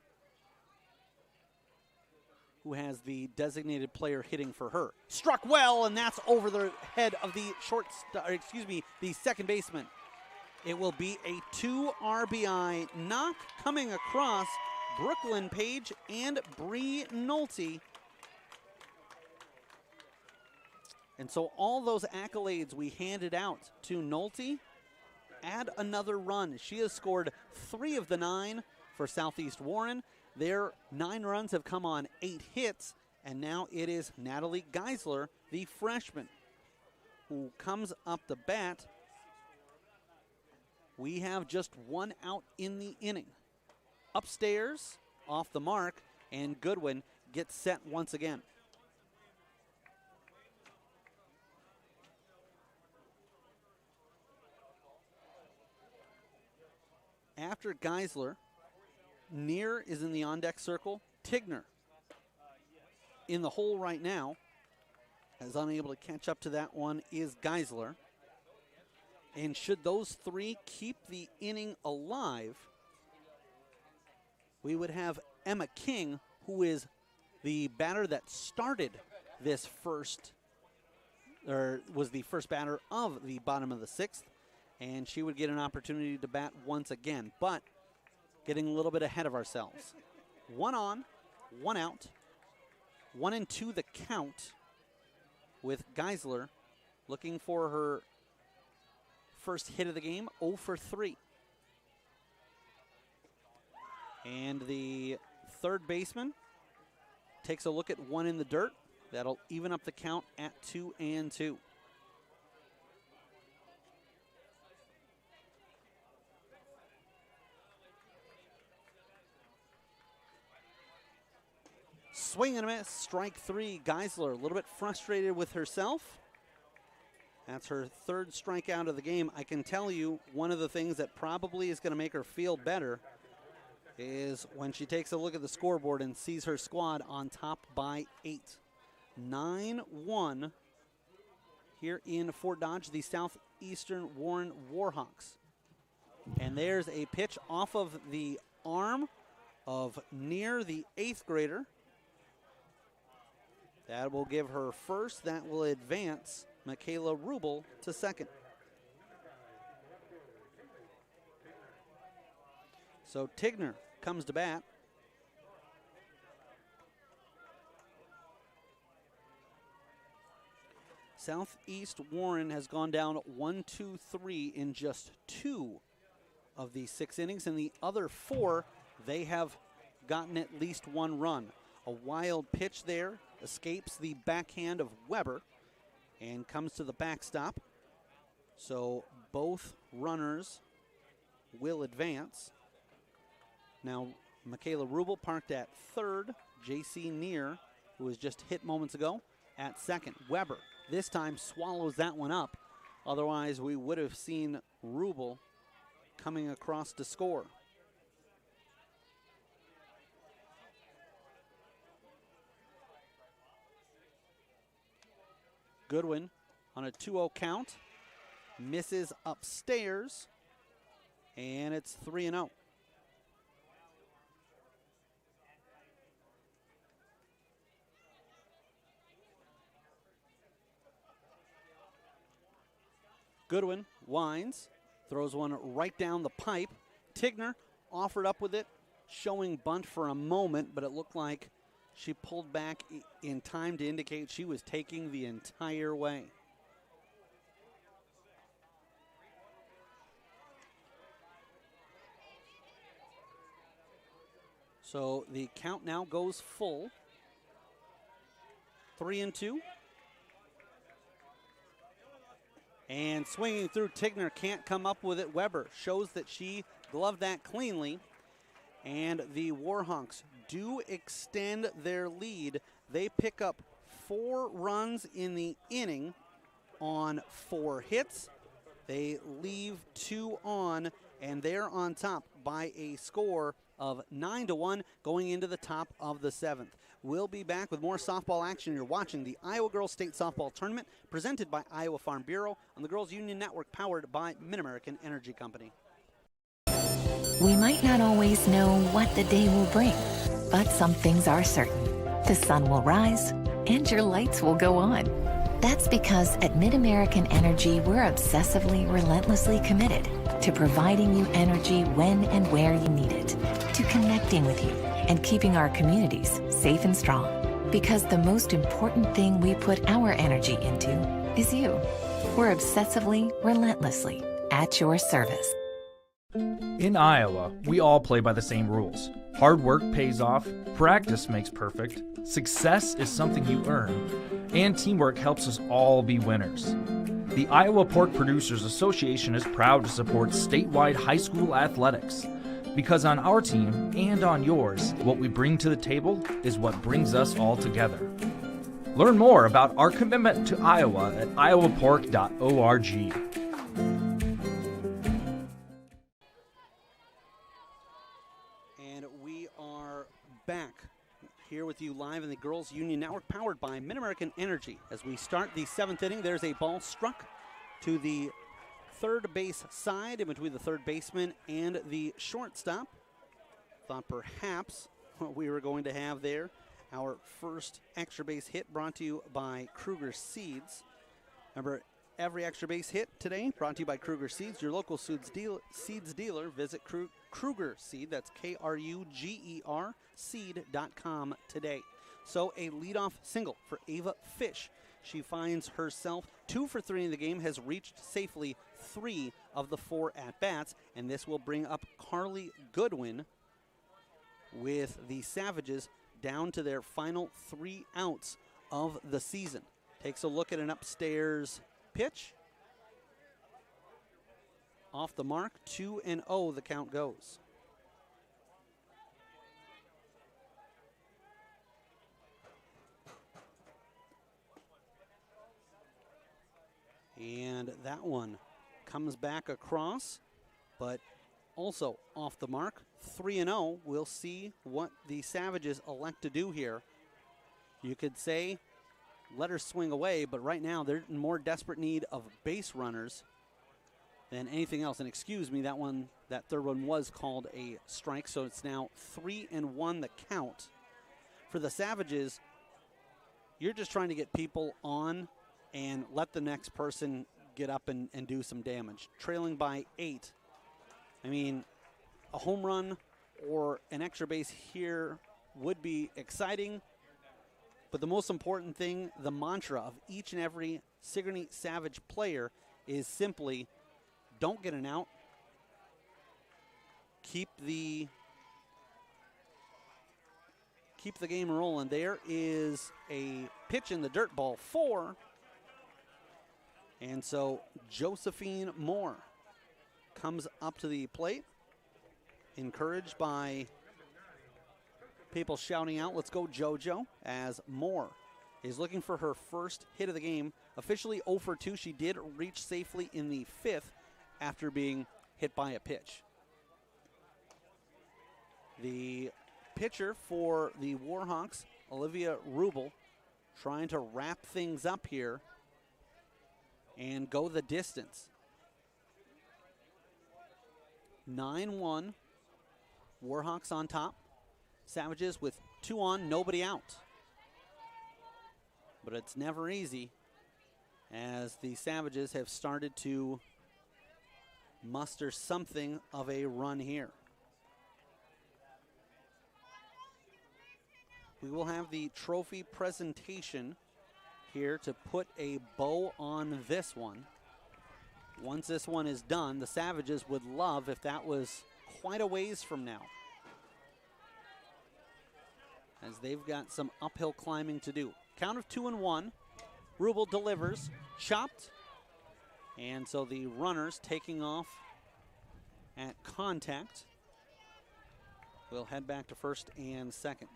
who has the designated player hitting for her. Struck well, and that's over the head of the the second baseman. It will be a 2 RBI knock coming across Brooklyn Page and Bree Nolte. And so all those accolades we handed out to Nolte add another run. She has scored 3 of the 9 for Southeast Warren. Their 9 runs have come on 8 hits, and now it is Natalie Geisler, the freshman, who comes up the bat. We have just 1 out in the inning. Upstairs, off the mark, and Goodwin gets set once again. After Geisler, Neer is in the on-deck circle. Tigner in the hole right now, as unable to catch up to that one is Geisler. And should those 3 keep the inning alive, we would have Emma King, who is the batter that started this first, or was the first batter of the bottom of the 6th, and she would get an opportunity to bat once again. But getting a little bit ahead of ourselves. 1 on, 1 out, 1-2 the count, with Geisler looking for her first hit of the game, 0 for 3. And the third baseman takes a look at 1 in the dirt. That'll even up the count at 2-2. Swing and a miss, strike 3. Geisler a little bit frustrated with herself. That's her 3rd strikeout of the game. I can tell you one of the things that probably is going to make her feel better is when she takes a look at the scoreboard and sees her squad on top by 8. 9-1 here in Fort Dodge, the Southeastern Warren Warhawks. And there's a pitch off of the arm of Neer, the 8th grader. That will give her first. That will advance Michaela Rubel to second. So Tigner comes to bat. Southeast Warren has gone down 1-2-3 in just 2 of the 6 innings. In the other 4, they have gotten at least 1 run. A wild pitch there escapes the backhand of Weber and comes to the backstop. So both runners will advance. Now Michaela Rubel parked at 3rd. J.C. Neer, who was just hit moments ago, at 2nd. Weber this time swallows that one up. Otherwise we would have seen Rubel coming across to score. Goodwin on a 2-0 count. Misses upstairs. And it's 3-0. Goodwin winds, throws one right down the pipe. Tigner offered up with it, showing bunt for a moment, but it looked like she pulled back in time to indicate she was taking the entire way. So the count now goes full. 3-2. And swinging through, Tigner can't come up with it. Weber shows that she gloved that cleanly. And the Warhawks do extend their lead. They pick up 4 runs in the inning on 4 hits. They leave 2 on, and they're on top by a score of 9-1 going into the top of the 7th. We'll be back with more softball action. You're watching the Iowa Girls State Softball Tournament presented by Iowa Farm Bureau on the Girls Union Network, powered by Mid-American Energy Company. We might not always know what the day will bring, but some things are certain. The sun will rise and your lights will go on. That's because at Mid-American Energy, we're obsessively, relentlessly committed to providing you energy when and where you need it, to connecting with you and keeping our communities safe and strong. Because the most important thing we put our energy into is you. We're obsessively, relentlessly at your service. In Iowa, we all play by the same rules. Hard work pays off, practice makes perfect, success is something you earn, and teamwork helps us all be winners. The Iowa Pork Producers Association is proud to support statewide high school athletics. Because on our team and on yours, what we bring to the table is what brings us all together. Learn more about our commitment to Iowa at iowapork.org. And we are back here with you live in the Girls Union Network, powered by Mid-American Energy. As we start the 7th inning, there's a ball struck to the third base side, in between the third baseman and the shortstop. Thought perhaps what we were going to have there, our first extra base hit, brought to you by Kruger Seeds. Remember, every extra base hit today brought to you by Kruger Seeds, your local seeds dealer. Visit Kruger Seed, that's Kruger seed.com today. So a leadoff single for Ava Fish. She finds herself 2 for 3 in the game, has reached safely 3 of the 4 at-bats, and this will bring up Carly Goodwin with the Savages down to their final 3 outs of the season. Takes a look at an upstairs pitch. Off the mark, 2-0 the count goes. And that one comes back across, but also off the mark, 3-0. We'll see what the Savages elect to do here. You could say, let her swing away, but right now they're in more desperate need of base runners than anything else. And excuse me, that third one was called a strike, so it's now 3-1 the count. For the Savages, you're just trying to get people on and let the next person get up and do some damage. Trailing by 8. I mean, a home run or an extra base here would be exciting, but the most important thing, the mantra of each and every Sigourney Savage player is simply don't get an out. Keep the game rolling. There is a pitch in the dirt, ball 4. And so Josephine Moore comes up to the plate, encouraged by people shouting out, let's go JoJo, as Moore is looking for her first hit of the game. Officially 0 for 2. She did reach safely in the 5th after being hit by a pitch. The pitcher for the Warhawks, Olivia Rubel, trying to wrap things up here and go the distance. 9-1. Warhawks on top. Savages with 2 on, nobody out. But it's never easy, as the Savages have started to muster something of a run here. We will have the trophy presentation here to put a bow on this one. Once this one is done, the Savages would love if that was quite a ways from now, as they've got some uphill climbing to do. Count of 2-1. Rubel delivers, chopped, and so the runners taking off at contact will head back to first and second.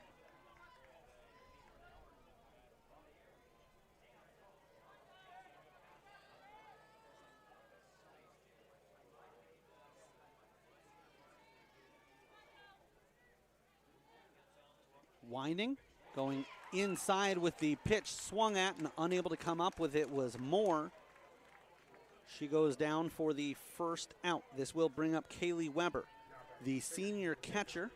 Winding, going inside with the pitch, swung at and unable to come up with it was Moore. She goes down for the first out. This will bring up Kaylee Weber, the senior catcher.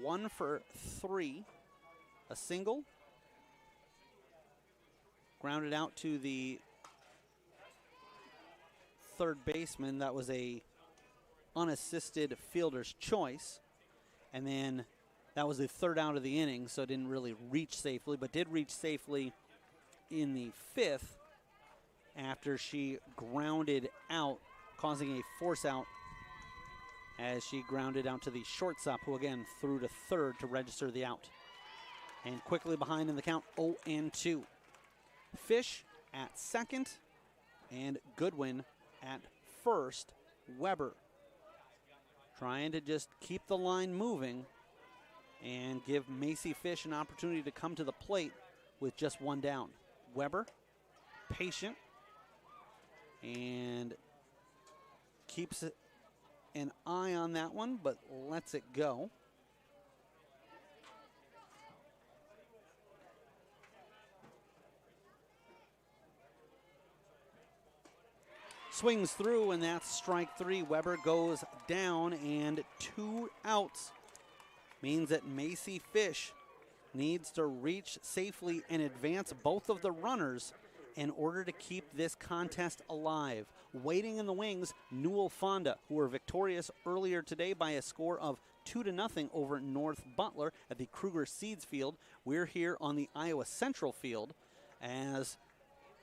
One for 3, a single. Grounded out to the third baseman. That was a unassisted fielder's choice, and then that was the third out of the inning, so it didn't really reach safely, but did reach safely in the 5th after she grounded out, causing a force out as she grounded out to the shortstop, who again threw to third to register the out. And quickly behind in the count, 0-2. Fish at second and Goodwin at first. Weber trying to just keep the line moving and give Macy Fish an opportunity to come to the plate with just 1 down. Weber, patient, and keeps an eye on that one, but lets it go. Swings through, and that's strike 3. Weber goes down, and 2 outs means that Macy Fish needs to reach safely and advance both of the runners in order to keep this contest alive. Waiting in the wings, Newell Fonda, who were victorious earlier today by a score of 2-0 over North Butler at the Kruger Seeds Field. We're here on the Iowa Central Field as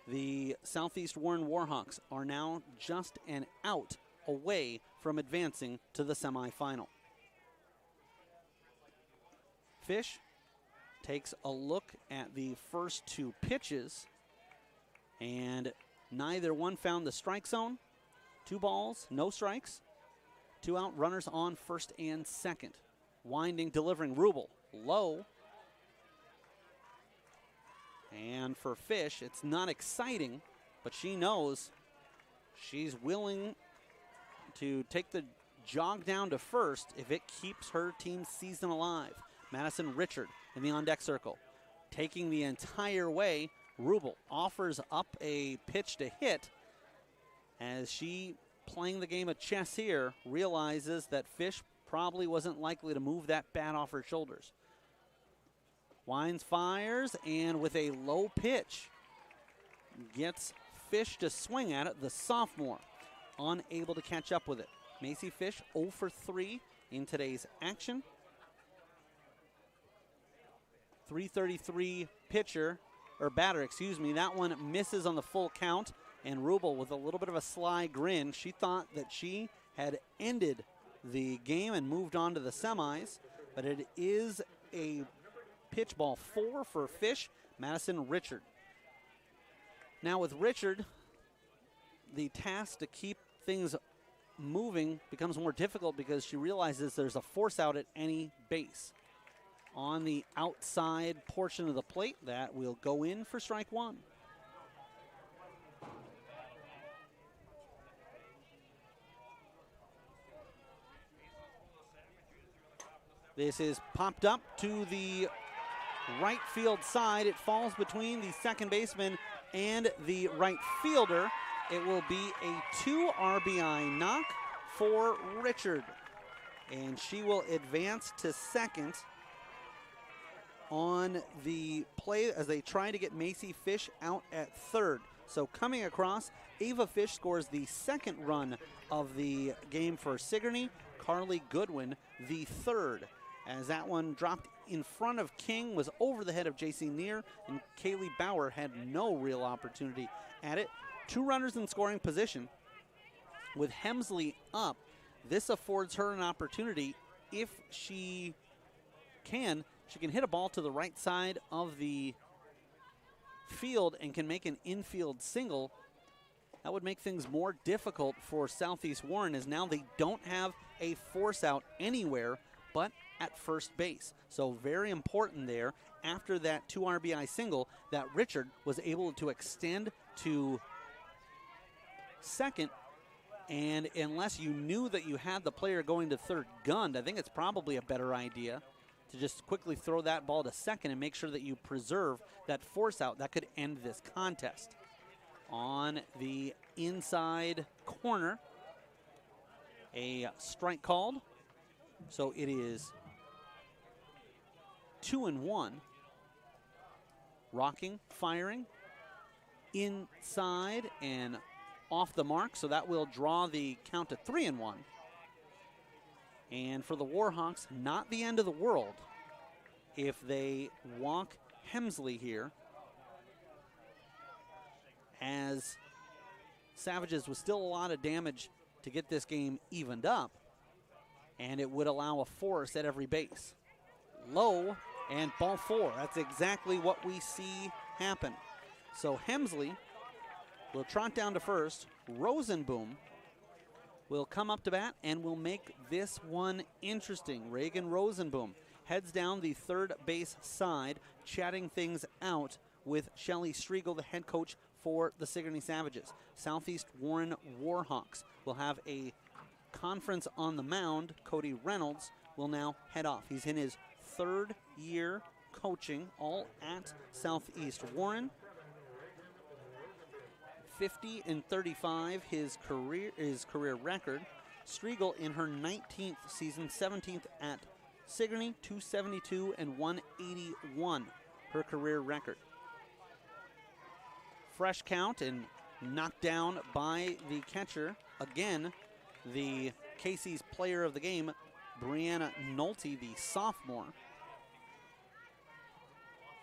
the Southeast Warren Warhawks are now just an out away from advancing to the semifinal. Fish takes a look at the first 2 pitches, and neither one found the strike zone. 2 balls, no strikes. 2 out, runners on first and second. Winding, delivering, Rubel, low. And for Fish, it's not exciting, but she knows she's willing to take the jog down to first if it keeps her team's season alive. Madison Richard in the on-deck circle. Taking the entire way, Rubel offers up a pitch to hit as she, playing the game of chess here, realizes that Fish probably wasn't likely to move that bat off her shoulders. Winds, fires, and with a low pitch, gets Fish to swing at it. The sophomore unable to catch up with it. Macy Fish 0 for 3 in today's action. 333 pitcher, or batter, excuse me. That one misses on the full count, and Rubel with a little bit of a sly grin. She thought that she had ended the game and moved on to the semis, but it is a pitch ball 4 for Fish, Madison Richard. Now with Richard, the task to keep things moving becomes more difficult because she realizes there's a force out at any base. On the outside portion of the plate, that will go in for strike 1. This is popped up to the right field side. It falls between the second baseman and the right fielder. It will be a 2 RBI knock for Richard. And she will advance to second on the play as they try to get Macy Fish out at third. So coming across, Ava Fish scores the second run of the game for Sigourney. Carly Goodwin, the third. As that one dropped in front of King, was over the head of JC Neer, and Kaylee Bauer had no real opportunity at it. 2 runners in scoring position. With Hemsley up, this affords her an opportunity. If she can hit a ball to the right side of the field and can make an infield single. That would make things more difficult for Southeast Warren, as now they don't have a force out anywhere but at first base. So very important there, after that 2 RBI single, that Richard was able to extend to second. And unless you knew that you had the player going to third gunned, I think it's probably a better idea to just quickly throw that ball to second and make sure that you preserve that force out that could end this contest. On the inside corner, a strike called. So it is 2-1. Rocking, firing, inside and off the mark. So that will draw the count to 3-1. And for the Warhawks, not the end of the world if they walk Hemsley here, as Savages was still a lot of damage to get this game evened up, and it would allow a force at every base. Low and ball 4. That's exactly what we see happen. So Hemsley will trot down to first. Rosenboom will come up to bat and will make this one interesting. Reagan Rosenboom heads down the third base side, chatting things out with Shelly Striegel, the head coach for the Sigourney Savages. Southeast Warren Warhawks will have a conference on the mound. Cody Reynolds will now head off. He's in his 3rd year coaching, all at Southeast Warren. 50-35, his career record. Striegel in her 19th season, 17th at Sigourney, 272 and 181, her career record. Fresh count and knocked down by the catcher. Again, the Casey's player of the game, Brianna Nolte, the sophomore.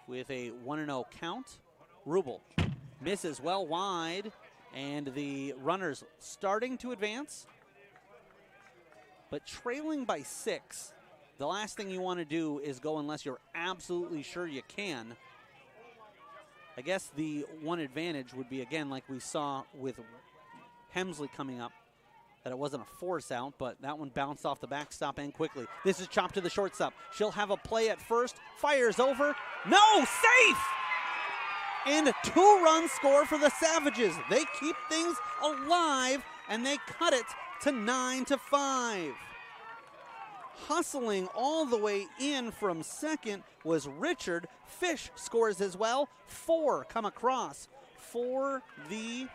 With a 1-0 count, Rubel misses well wide, and the runners starting to advance, but trailing by 6. The last thing you want to do is go unless you're absolutely sure you can. I guess the one advantage would be, again, like we saw with Hemsley coming up, that it wasn't a force out, but that one bounced off the backstop and quickly. This is chopped to the shortstop. She'll have a play at first, fires over. No, safe! And 2-run score for the Savages. They keep things alive, and they cut it to 9-5. Hustling all the way in from second was Richard. Fish scores as well. 4 come across for the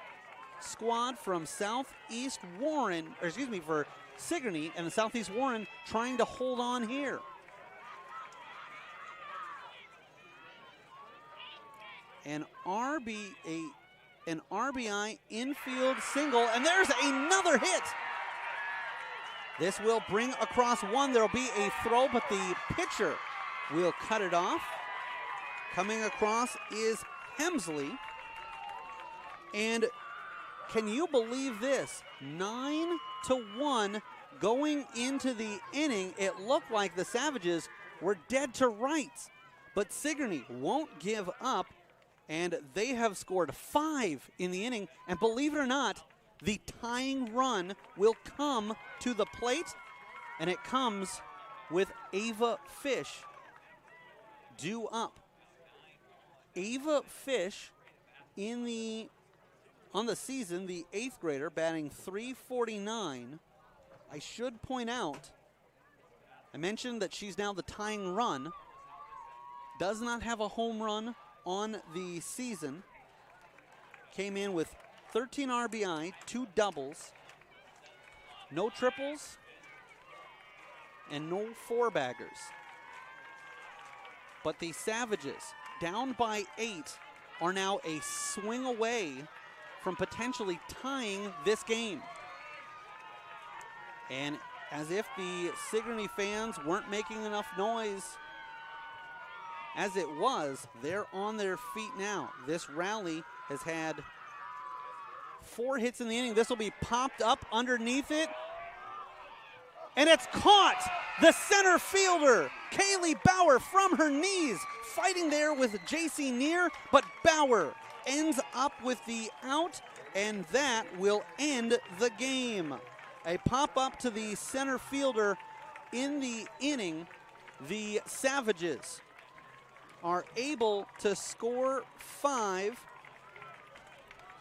squad from Southeast Warren, or excuse me, for Sigourney, and the Southeast Warren trying to hold on here. An RBI infield single, and there's another hit. This will bring across one. There'll be a throw, but the pitcher will cut it off. Coming across is Hemsley. And can you believe this? 9-1 going into the inning. It looked like the Savages were dead to rights, but Sigourney won't give up, and they have scored 5 in the inning. And believe it or not, the tying run will come to the plate, and it comes with Ava Fish due up. Ava Fish on the season, the 8th grader, batting .349. I should point out, I mentioned that she's now the tying run. does not have a home run on the season. Came in with 13 RBI, 2 doubles, no triples, and no 4-baggers. But the Savages, down by 8, are now a swing away from potentially tying this game. And as if the Sigourney fans weren't making enough noise as it was, they're on their feet now. This rally has had 4 hits in the inning. This will be popped up underneath it. And it's caught! The center fielder, Kaylee Bauer, from her knees, fighting there with J.C. Neer, but Bauer ends up with the out, and that will end the game. A pop-up to the center fielder in the inning. The Savages are able to score 5,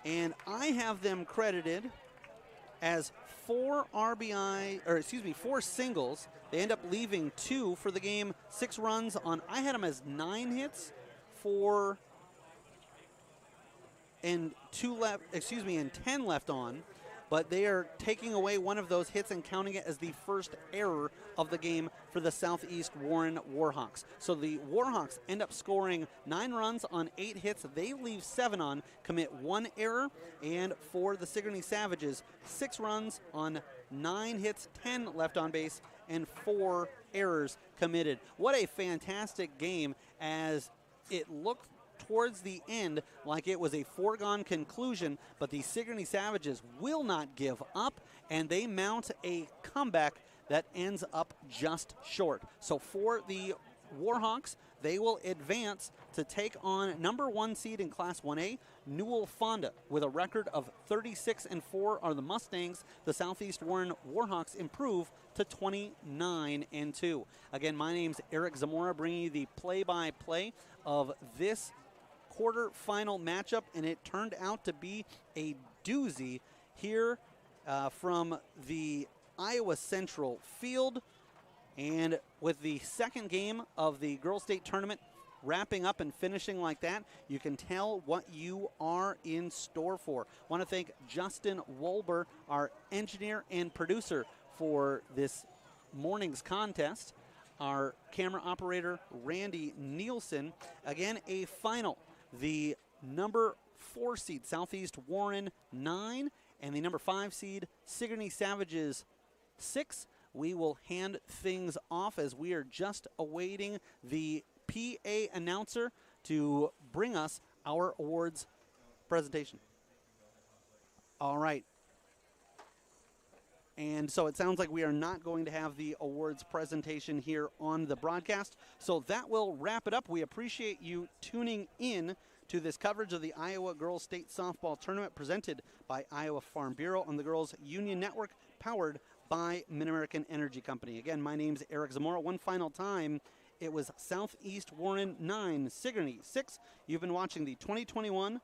and I have them credited as 4 singles. They end up leaving 2 for the game, 6 runs on. I had them as 9 hits, 4 and 10 left on. But they are taking away one of those hits and counting it as the first error of the game for the Southeast Warren Warhawks. So the Warhawks end up scoring 9 runs on 8 hits. They leave 7 on, commit 1 error. And for the Sigourney Savages, 6 runs on 9 hits, 10 left on base, and 4 errors committed. What a fantastic game, as it looked towards the end like it was a foregone conclusion, but the Sigourney Savages will not give up, and they mount a comeback that ends up just short. So for the Warhawks, they will advance to take on number 1 seed in Class 1A, Newell Fonda. With a record of 36-4 are the Mustangs. The Southeast Warren Warhawks improve to 29-2. Again, my name's Eric Zamora, bringing you the play-by-play of this quarterfinal matchup, and it turned out to be a doozy here from the Iowa Central field. And with the second game of the Girls State Tournament wrapping up and finishing like that, you can tell what you are in store for. I want to thank Justin Wolber, our engineer and producer for this morning's contest. Our camera operator, Randy Nielsen. Again, a final. The number 4 seed, Southeast Warren, 9, and the number 5 seed, Sigourney Savages, 6. We will hand things off as we are just awaiting the PA announcer to bring us our awards presentation. All right. And so it sounds like we are not going to have the awards presentation here on the broadcast. So that will wrap it up. We appreciate you tuning in to this coverage of the Iowa Girls State Softball Tournament presented by Iowa Farm Bureau on the Girls Union Network, powered by Mid-American Energy Company. Again, my name's Eric Zamora. One final time, it was Southeast Warren 9, Sigourney 6. You've been watching the 2021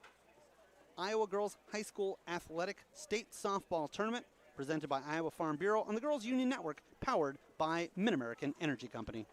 Iowa Girls High School Athletic State Softball Tournament presented by Iowa Farm Bureau on the Girls Union Network, powered by Mid-American Energy Company.